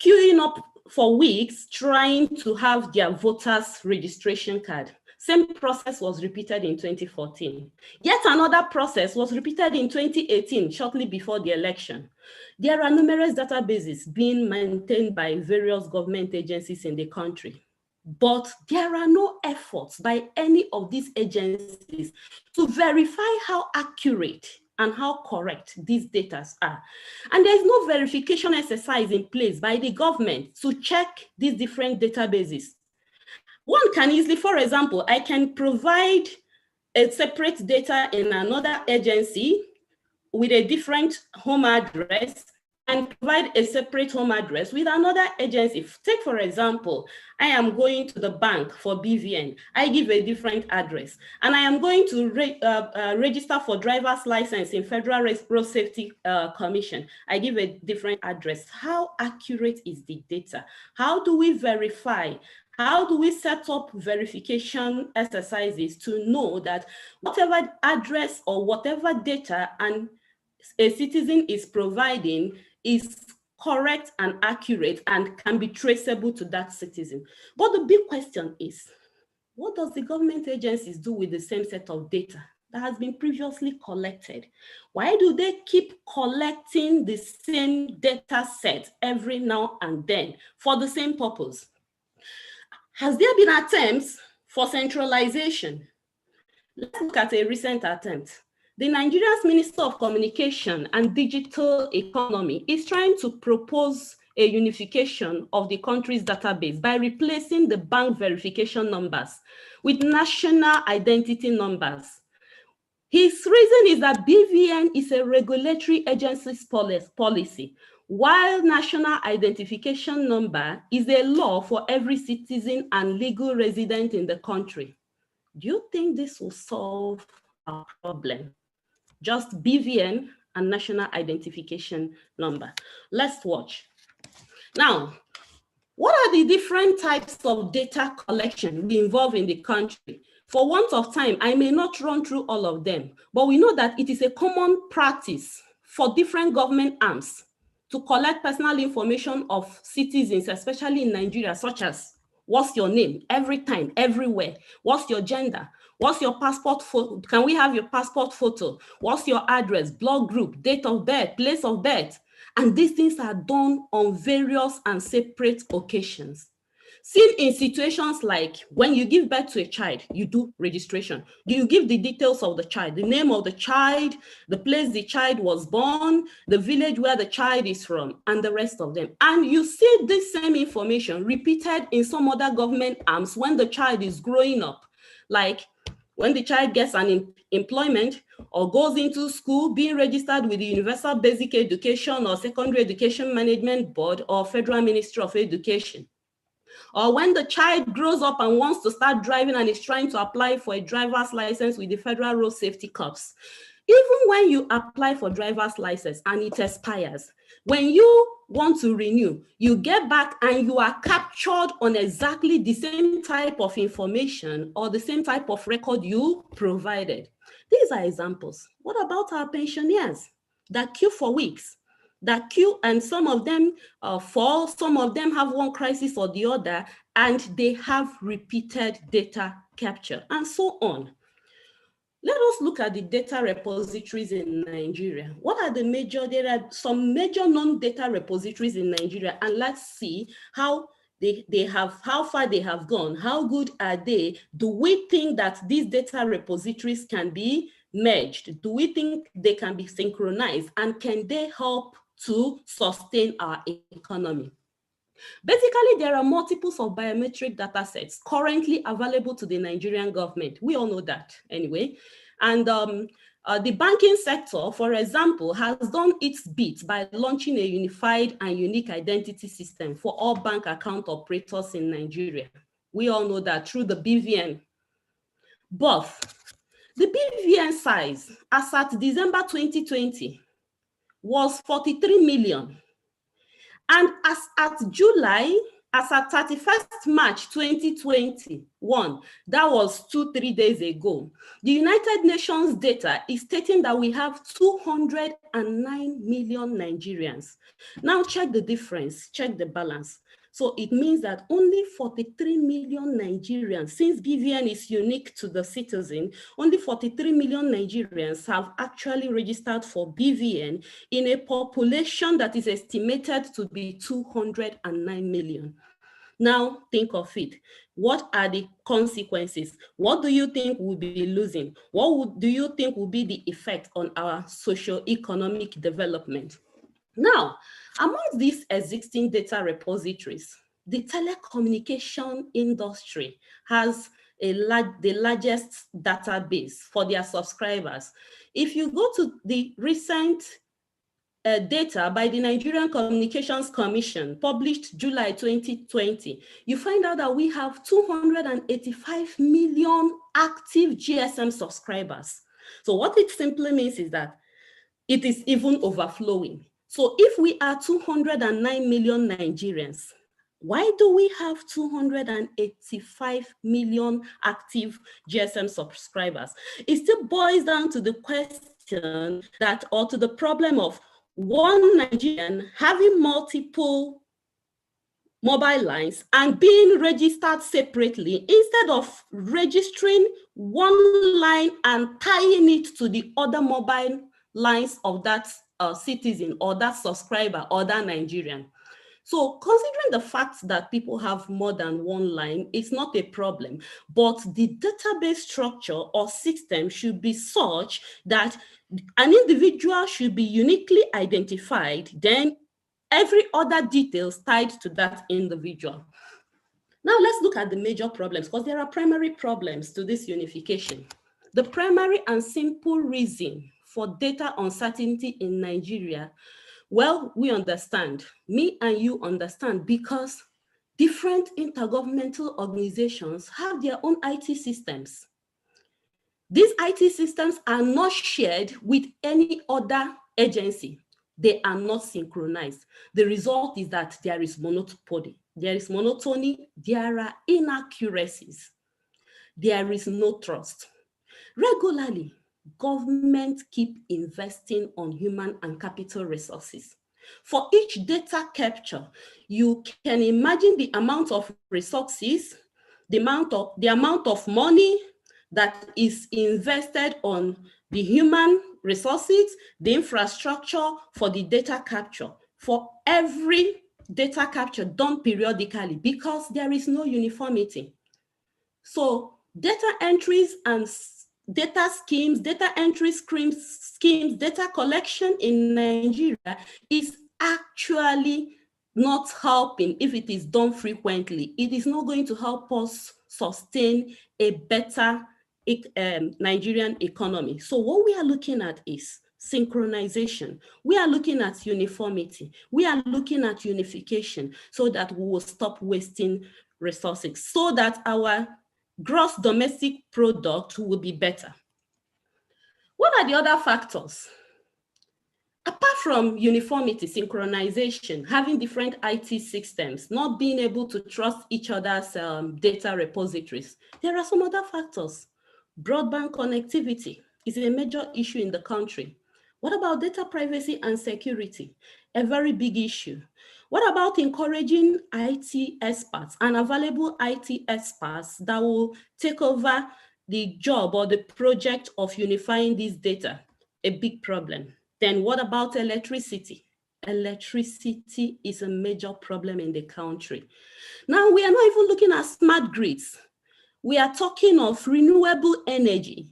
queuing up for weeks trying to have their voters registration card. Same process was repeated in 2014. Yet another process was repeated in 2018, shortly before the election. There are numerous databases being maintained by various government agencies in the country, but there are no efforts by any of these agencies to verify how accurate and how correct these data are. And there's no verification exercise in place by the government to check these different databases. One can easily, for example, I can provide a separate data in another agency with a different home address and provide a separate home address with another agency. Take, for example, I am going to the bank for BVN. I give a different address. And I am going to register for driver's license in Federal Road Safety Commission. I give a different address. How accurate is the data? How do we verify? How do we set up verification exercises to know that whatever address or whatever data a citizen is providing is correct and accurate and can be traceable to that citizen? But the big question is, what does the government agencies do with the same set of data that has been previously collected? Why do they keep collecting the same data set every now and then for the same purpose? Has there been attempts for centralization? Let's look at a recent attempt. The Nigeria's Minister of Communication and Digital Economy is trying to propose a unification of the country's database by replacing the bank verification numbers with national identity numbers. His reason is that BVN is a regulatory agency's policy, while national identification number is a law for every citizen and legal resident in the country. Do you think this will solve our problem? Just BVN and national identification number. Let's watch. Now, what are the different types of data collection we involve in the country? For want of time, I may not run through all of them, but we know that it is a common practice for different government arms to collect personal information of citizens, especially in Nigeria, such as what's your name, every time, everywhere, what's your gender, what's your passport photo, can we have your passport photo, what's your address, blood group, date of birth, place of birth, and these things are done on various and separate occasions. Seen in situations like when you give birth to a child, you do registration. You give the details of the child, the name of the child, the place the child was born, the village where the child is from, and the rest of them. And you see this same information repeated in some other government arms when the child is growing up, like when the child gets an employment or goes into school, being registered with the Universal Basic Education or Secondary Education Management Board or Federal Ministry of Education. Or when the child grows up and wants to start driving and is trying to apply for a driver's license with the Federal Road Safety Corps. Even when you apply for driver's license and it expires, when you want to renew, you get back and you are captured on exactly the same type of information or the same type of record you provided. These are examples. What about our pensioners that queue for weeks? That queue, and some of them fall, some of them have one crisis or the other, and they have repeated data capture, and so on. Let us look at the data repositories in Nigeria. What are the major data, some major non-data repositories in Nigeria, and let's see how how far they have gone, how good are they? Do we think that these data repositories can be merged? Do we think they can be synchronized, and can they help to sustain our economy? Basically, there are multiples of biometric data sets currently available to the Nigerian government. We all know that anyway. And the banking sector, for example, has done its bit by launching a unified and unique identity system for all bank account operators in Nigeria. We all know that through the BVN. But the BVN size as at December 2020 was 43 million. And as at July, as at 31st March 2021, that was 2-3 days ago, the United Nations data is stating that we have 209 million Nigerians. Now check the difference, check the balance. So it means that only 43 million Nigerians, since BVN is unique to the citizen, only 43 million Nigerians have actually registered for BVN in a population that is estimated to be 209 million. Now think of it. What are the consequences? What do you think we'll be losing? What do you think will be the effect on our socio-economic development? Now, among these existing data repositories, the telecommunication industry has the largest database for their subscribers. If you go to the recent data by the Nigerian Communications Commission, published July 2020, you find out that we have 285 million active GSM subscribers. So what it simply means is that it is even overflowing. So if we are 209 million Nigerians, why do we have 285 million active GSM subscribers? It still boils down to the question that, or to the problem of one Nigerian having multiple mobile lines and being registered separately instead of registering one line and tying it to the other mobile lines of that citizen or that subscriber or that Nigerian. So considering the fact that people have more than one line, it's not a problem, but the database structure or system should be such that an individual should be uniquely identified, then every other details tied to that individual. Now let's look at the major problems, because there are primary problems to this unification. The primary and simple reason for data uncertainty in Nigeria, well, we understand, me and you understand, because different intergovernmental organizations have their own IT systems. These IT systems are not shared with any other agency. They are not synchronized. The result is that there is monotony. There is monotony, there are inaccuracies. There is no trust. Regularly, governments keep investing on human and capital resources. For each data capture, you can imagine the amount of resources, the amount of money that is invested on the human resources, the infrastructure for the data capture, for every data capture done periodically, because there is no uniformity. So data entries and data schemes, data entry schemes, data collection in Nigeria is actually not helping if it is done frequently. It is not going to help us sustain a better Nigerian economy. So what we are looking at is synchronization. We are looking at uniformity. We are looking at unification so that we will stop wasting resources, so that our gross domestic product will be better. What are the other factors? Apart from uniformity, synchronization, having different IT systems, not being able to trust each other's data repositories, there are some other factors. Broadband connectivity is a major issue in the country. What about data privacy and security? A very big issue. What about encouraging IT experts and available IT experts that will take over the job or the project of unifying this data? A big problem. Then what about electricity? Electricity is a major problem in the country. Now, we are not even looking at smart grids. We are talking of renewable energy.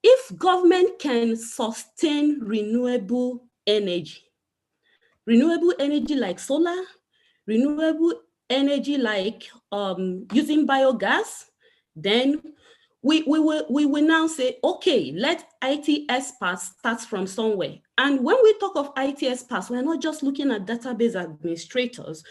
If government can sustain renewable energy like solar, renewable energy like using biogas, then we will now say, okay, let IT experts start from somewhere. And when we talk of IT experts, we're not just looking at database administrators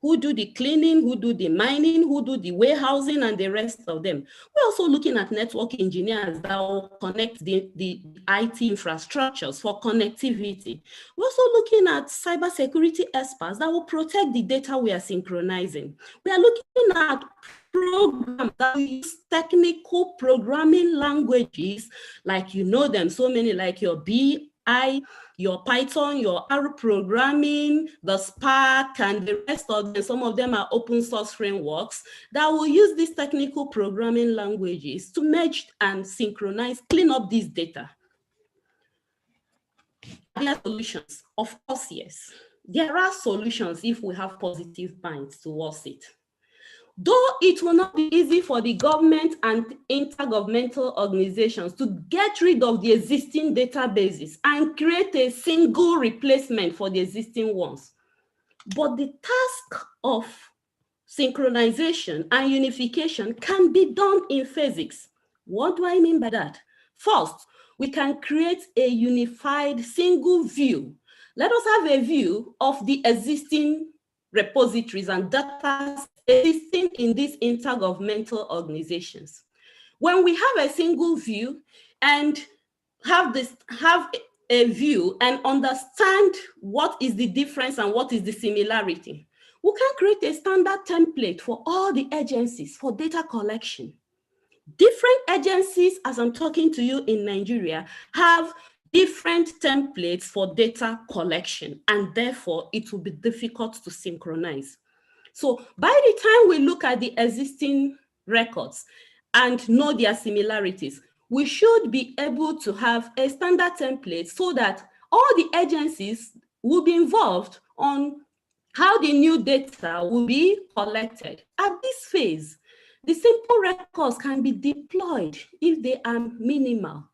who do the cleaning, who do the mining, who do the warehousing, and the rest of them. We're also looking at network engineers that will connect the IT infrastructures for connectivity. We're also looking at cybersecurity experts that will protect the data we are synchronizing. We are looking at programs that use technical programming languages, like you know them, so many, like your BI, your Python, your R programming, the Spark, and the rest of them. Some of them are open source frameworks that will use these technical programming languages to merge and synchronize, clean up this data. There are solutions, of course, yes. There are solutions if we have positive minds towards it. Though it will not be easy for the government and intergovernmental organizations to get rid of the existing databases and create a single replacement for the existing ones. But the task of synchronization and unification can be done in physics. What do I mean by that? First, we can create a unified single view. Let us have a view of the existing repositories and data existing in these intergovernmental organizations. When we have a single view and have a view and understand what is the difference and what is the similarity, we can create a standard template for all the agencies for data collection. Different agencies, as I'm talking to you in Nigeria, have different templates for data collection, and therefore it will be difficult to synchronize. So by the time we look at the existing records and know their similarities, we should be able to have a standard template so that all the agencies will be involved on How the new data will be collected. At this phase, the simple records can be deployed if they are minimal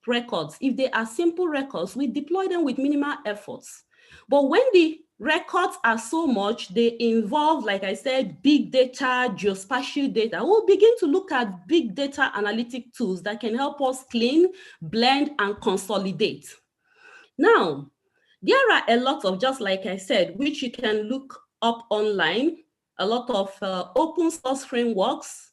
records. If they are simple records, we deploy them with minimal efforts. But when the records are so much, they involve, like I said, big data, geospatial data. We'll begin to look at big data analytic tools that can help us clean, blend, and consolidate. Now, there are a lot of, just like I said, which you can look up online, a lot of open source frameworks,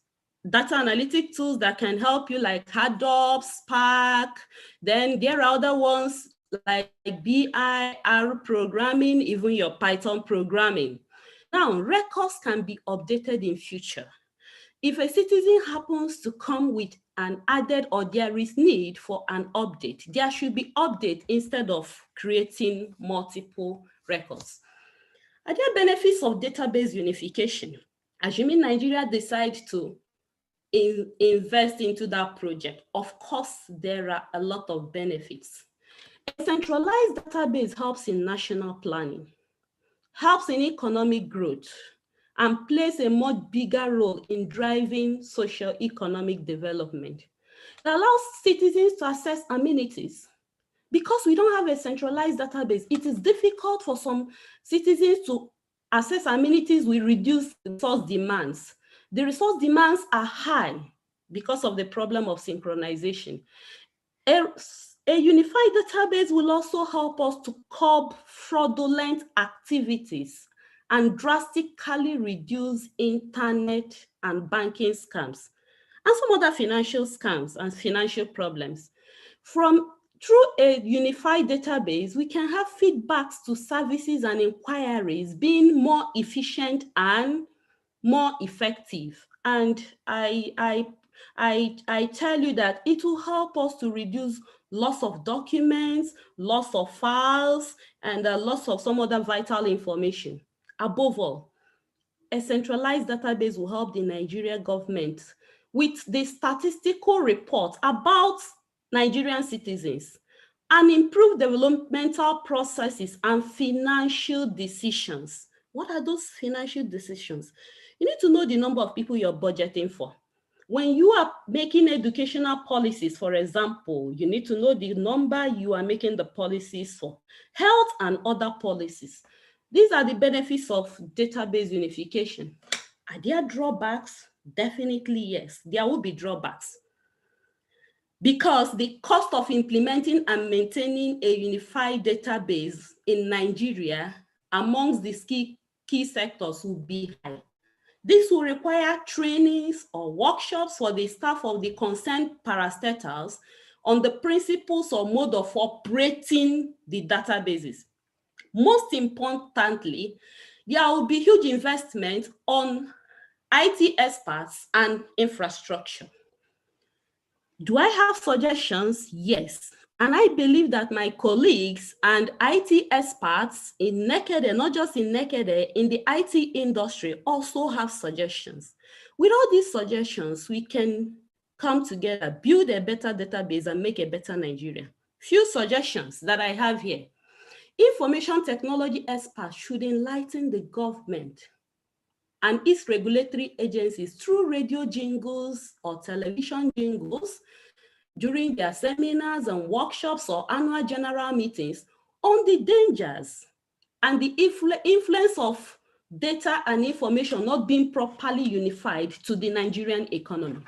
data analytic tools that can help you, like Hadoop, Spark. Then there are other ones like BI, R programming, even your Python programming. Now, records can be updated in future. If a citizen happens to come with an added or there is need for an update, there should be update instead of creating multiple records. Are there benefits of database unification? Assuming Nigeria decides to invest into that project, of course, there are a lot of benefits. A centralized database helps in national planning, helps in economic growth, and plays a much bigger role in driving socio-economic development. It allows citizens to access amenities. Because we don't have a centralized database, it is difficult for some citizens to access amenities with reduced resource demands. The resource demands are high because of the problem of synchronization. A unified database will also help us to curb fraudulent activities and drastically reduce internet and banking scams and some other financial scams and financial problems. Through a unified database, we can have feedbacks to services and inquiries being more efficient and more effective. And I tell you that it will help us to reduce loss of documents, loss of files, and loss of some other vital information. Above all, a centralized database will help the Nigerian government with the statistical report about Nigerian citizens and improve developmental processes and financial decisions. What are those financial decisions? You need to know the number of people you're budgeting for. When you are making educational policies, for example, you need to know the number you are making the policies for. Health and other policies. These are the benefits of database unification. Are there drawbacks? Definitely yes, there will be drawbacks. Because the cost of implementing and maintaining a unified database in Nigeria amongst the key sectors will be high. This will require trainings or workshops for the staff of the concerned parastatals on the principles or mode of operating the databases. Most importantly, there will be huge investment on IT experts and infrastructure. Do I have suggestions? Yes. And I believe that my colleagues and IT experts in Nekede, not just in Nekede, in the IT industry also have suggestions. With all these suggestions, we can come together, build a better database and make a better Nigeria. Few suggestions that I have here. Information technology experts should enlighten the government and its regulatory agencies through radio jingles or television jingles during their seminars and workshops or annual general meetings on the dangers and the influence of data and information not being properly unified to the Nigerian economy.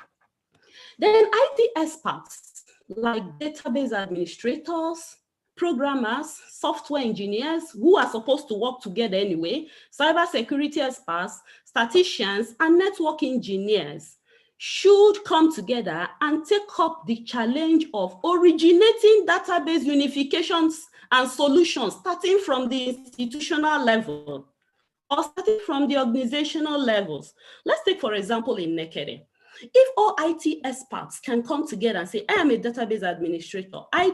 Then IT experts like database administrators, programmers, software engineers who are supposed to work together anyway, cybersecurity experts, statisticians, and network engineers should come together and take up the challenge of originating database unifications and solutions starting from the institutional level or starting from the organizational levels. Let's take, for example, in Nekede. If all IT experts can come together and say, I am a database administrator, I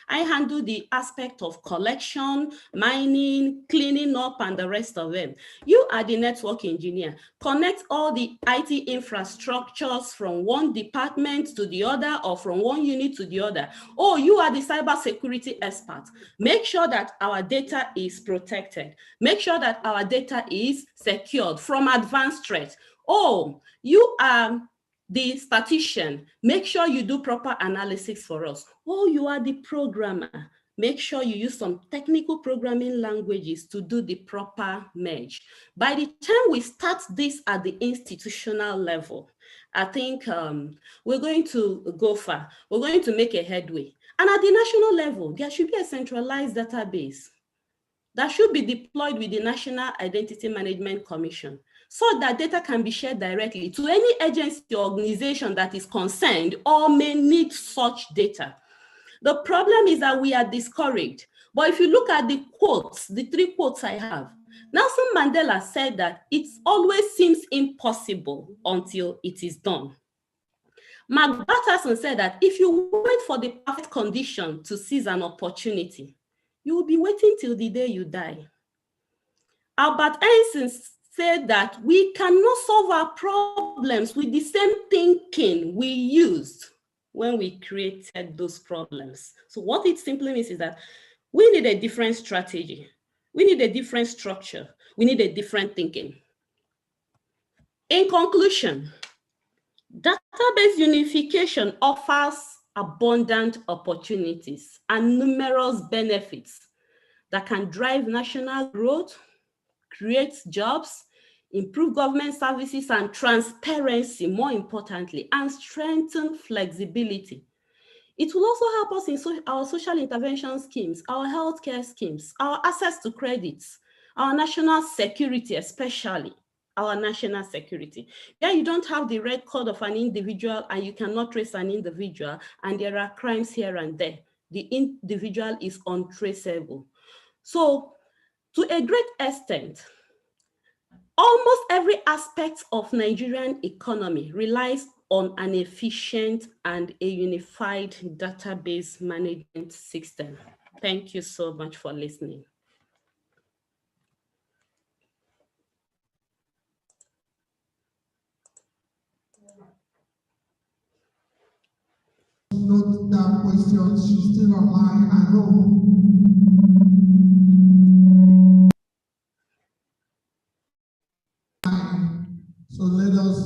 handle the aspect of collection, mining, cleaning up, and the rest of them. You are the network engineer. Connect all the IT infrastructures from one department to the other or from one unit to the other. Oh, you are the cybersecurity expert. Make sure that our data is protected. Make sure that our data is secured from advanced threats. Oh, you are the statistician. Make sure you do proper analysis for us. Oh, you are the programmer. Make sure you use some technical programming languages to do the proper merge. By the time we start this at the institutional level, I think we're going to go far. We're going to make a headway. And at the national level, there should be a centralized database that should be deployed with the National Identity Management Commission so that data can be shared directly to any agency or organization that is concerned or may need such data. The problem is that we are discouraged. But if you look at the quotes, the 3 quotes I have, Nelson Mandela said that it always seems impossible until it is done. Mark Batterson said that if you wait for the perfect condition to seize an opportunity, you will be waiting till the day you die. Albert Einstein said that we cannot solve our problems with the same thinking we used when we created those problems. So what it simply means is that we need a different strategy. We need a different structure. We need a different thinking. In conclusion, database unification offers abundant opportunities and numerous benefits that can drive national growth, create jobs, improve government services and transparency, more importantly, and strengthen flexibility. It will also help us in our social intervention schemes, our healthcare schemes, our access to credits, our national security, especially our national security. Yeah, you don't have the record of an individual and you cannot trace an individual, and there are crimes here and there. The individual is untraceable. So to a great extent, almost every aspect of Nigerian economy relies on an efficient and a unified database management system. Thank you so much for listening. Note down questions. She's still online, I hope. So let us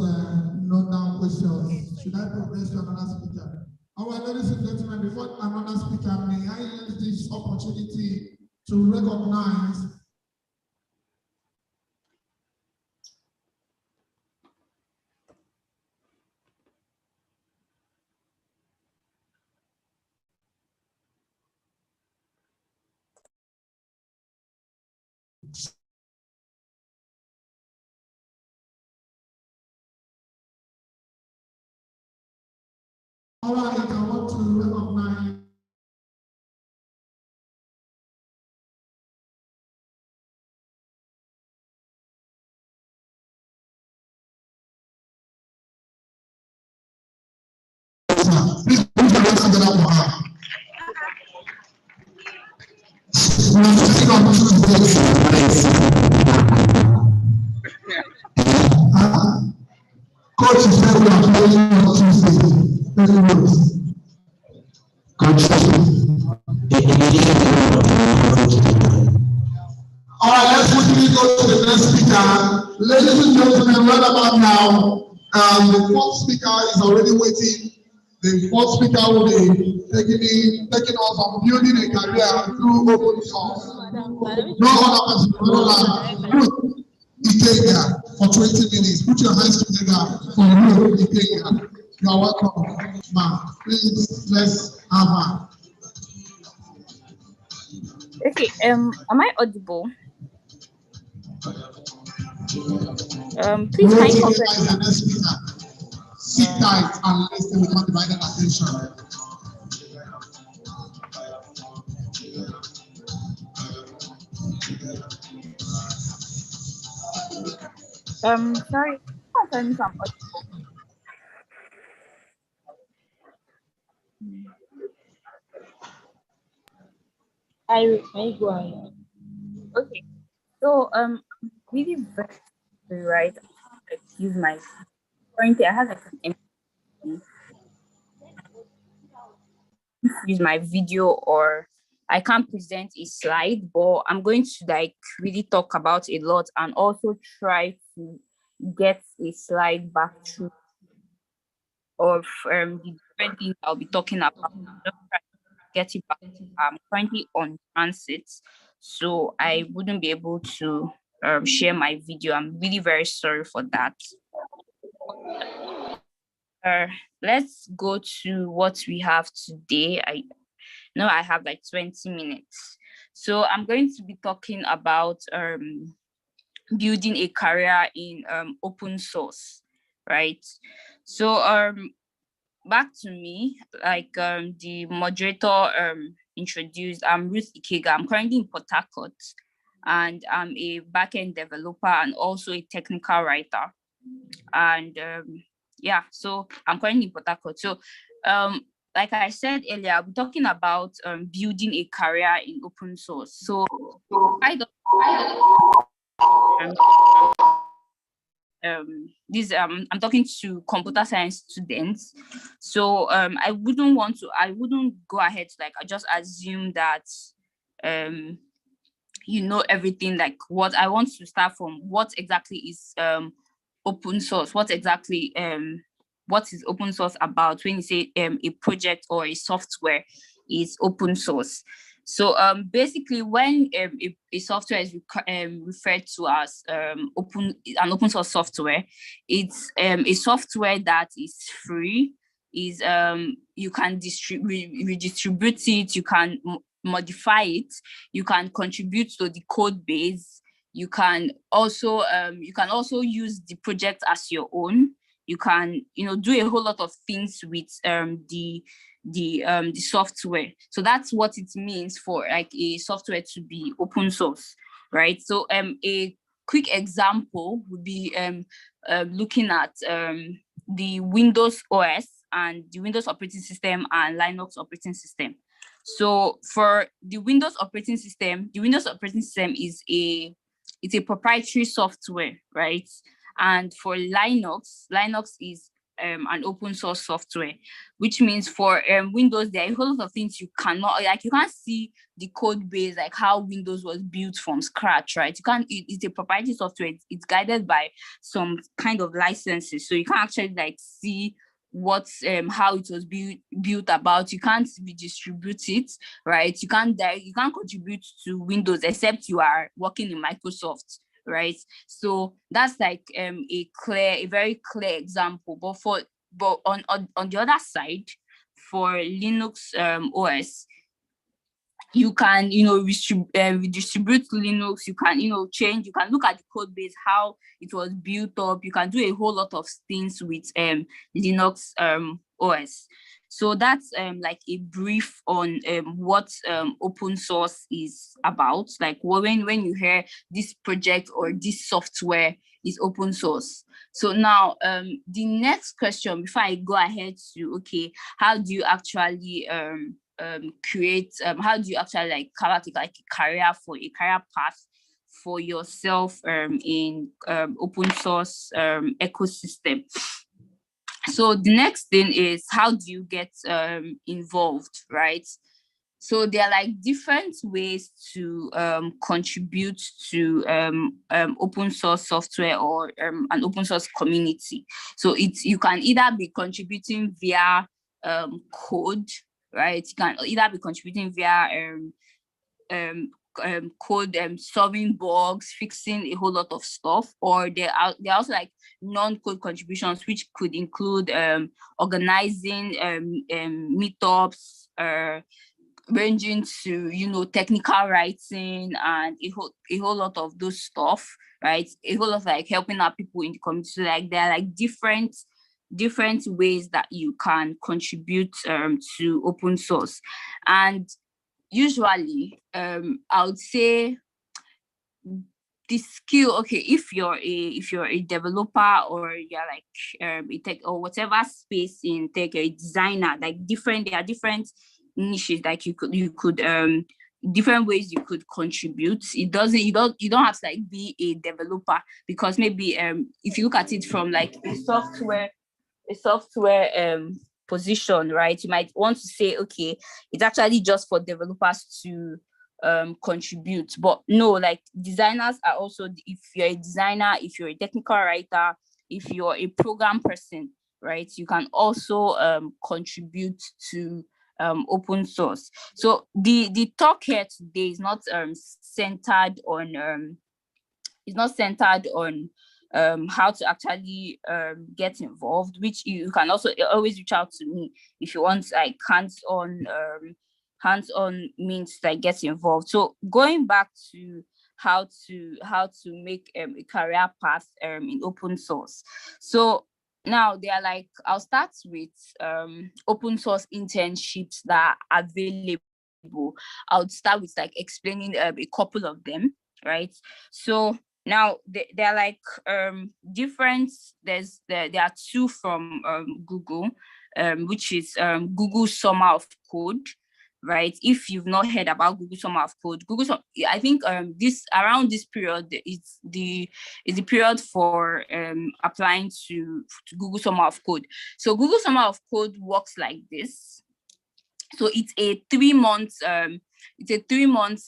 note down questions. Should I progress to another speaker? All right, ladies and gentlemen, before another speaker, may I use this opportunity to recognize all right, I want to recognize please put your hands together for her. Coach is very well playing on Tuesday. Very good. Coach. All right, let's quickly go to the next speaker. Ladies and gentlemen, right about now, the fourth speaker is already waiting. The fourth speaker will be taking us on building a career through open source. No other person, no other. Ikega for 20 minutes. Put your hands together for you, Ikega. You are welcome, ma'am. Please, let's have her. Okay, am I audible? Please can you sit tight and listen with undivided attention. Sorry, I'm audible. I go ahead. Okay. So really very right. Like use my currently I have like an empty use my video or I can't present a slide, but I'm going to like really talk about a lot and also try to get a slide back through of the different things I'll be talking about. Just try to get it back. I'm currently on transit, so I wouldn't be able to share my video. I'm really very sorry for that. Uh, let's go to what we have today. I know I have like 20 minutes. So I'm going to be talking about building a career in open source, right? So back to me, like the moderator introduced, I'm Ruth Ikega. I'm currently in Port Harcourt and I'm a backend developer and also a technical writer. And yeah, so I'm currently in Port Harcourt. So like I said earlier, I'll be talking about building a career in open source. So I don't I'm talking to computer science students. So I wouldn't go ahead to like I just assume that you know everything. Like what I want to start from, what exactly is open source? What is open source about? When you say a project or a software is open source. So basically when a software is referred to as an open source software, it's a software that is free, is you can redistribute it, you can modify it, you can contribute to the code base, you can also use the project as your own. You can do a whole lot of things with the software. So that's what it means for like a software to be open source, right? So a quick example would be looking at the Windows OS and the Windows operating system and Linux operating system. So for the Windows operating system is it's a proprietary software, right? And for Linux is an open source software, which means for Windows, there are a whole lot of things you cannot, like you can't see the code base, like how Windows was built from scratch, right? It's a proprietary software. It's guided by some kind of licenses. So you can't actually like see how it was built about. You can't redistribute it, right? You can't contribute to Windows except you are working in Microsoft, right? So that's like a very clear example. But on the other side, for Linux OS, you can redistribute Linux. You can change, you can look at the code base, how it was built up. You can do a whole lot of things with Linux OS. So that's like a brief on what open source is about. Like when you hear this project or this software is open source. So now the next question before I go ahead to, okay, how do you actually create, how do you actually like carve like a career path for yourself in open source ecosystem? So the next thing is, how do you get involved, right? So there are like different ways to contribute to open source software or an open source community. So you can either be contributing via code, right? You can either be contributing via code, solving bugs, fixing a whole lot of stuff, or there are also like non-code contributions, which could include organizing meetups, ranging to technical writing and a whole lot of those stuff, right? A whole lot of like helping out people in the community. So like there are like different ways that you can contribute to open source. And usually I would say the skill, okay, if you're a developer, or you're like a tech, or whatever space in tech, you're a designer, like there are different niches, like you could different ways you could contribute. You don't have to like be a developer, because maybe if you look at it from like a software position, right, you might want to say, okay, it's actually just for developers to contribute. But no, like designers are also, if you're a designer, if you're a technical writer, if you're a program person, right, you can also contribute to open source. So the talk here today is not centered on how to actually get involved, which you can also always reach out to me if you want like hands-on means like get involved. So going back to how to make a career path in open source. So now they are like, I'll start with open source internships that are available. I'll start with like explaining a couple of them, right? So now they're like different. There are two from Google, which is Google Summer of Code, right? If you've not heard about Google Summer of Code, I think this around this period is the period for applying to Google Summer of Code. So Google Summer of Code works like this. So it's a 3 month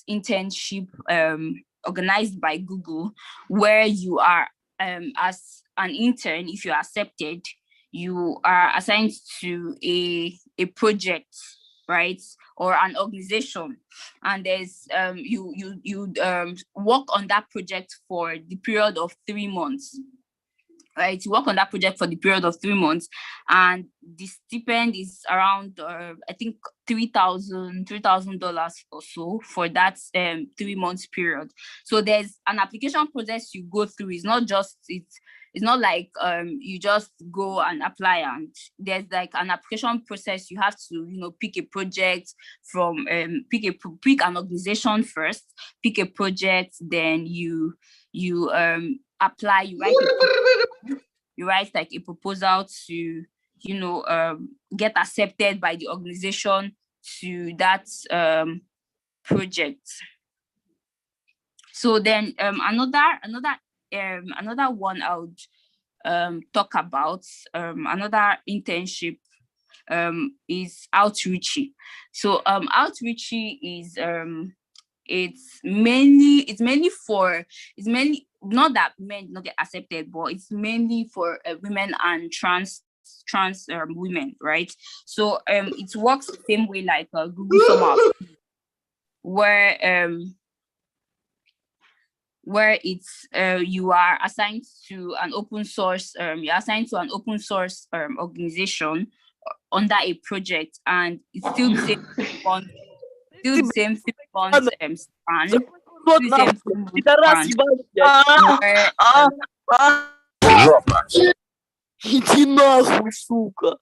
internship organized by Google, where you are as an intern, if you're accepted, you are assigned to a project, right, or an organization, and there's you work on that project for the period of 3 months, right? You work on that project for the period of 3 months, and the stipend is around I think $3,000 or so for that 3 months period. So there's an application process you go through. It's not like you just go and apply, and there's like an application process. You have to pick a project from pick an organization first, pick a project, then you apply. You write like a proposal to get accepted by the organization to that project. So then another one I would talk about, another internship is Outreachy. So Outreachy is it's mainly not that men not get accepted, but it's mainly for women and trans women, right? So it works the same way like Google Summer, where it's you are assigned to an open source organization under a project, and it's still the same fund, span. Иди нахуй, сука.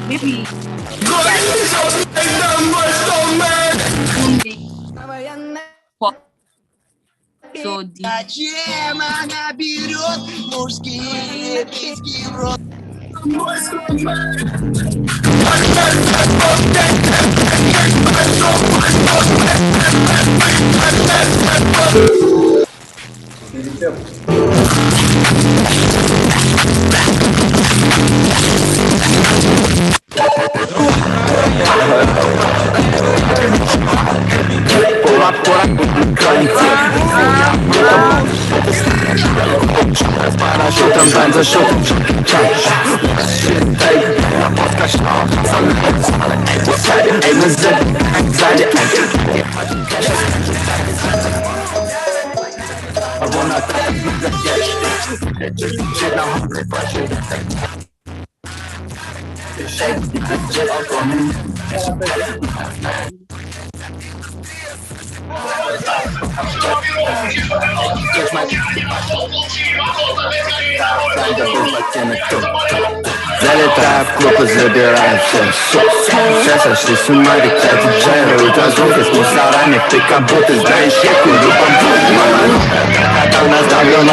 Maybe so Она берет мужские письки в рот. Парашютом, бензошутом, эй, мы сзади. Będę wypłaciony tu. Залетаю в клуб и забираю всем суп. Все сошли с ума, летят диджеи, ультразвуки с мусорами. Ты как будто знаешь, я курю бамбук. Когда у нас давлено,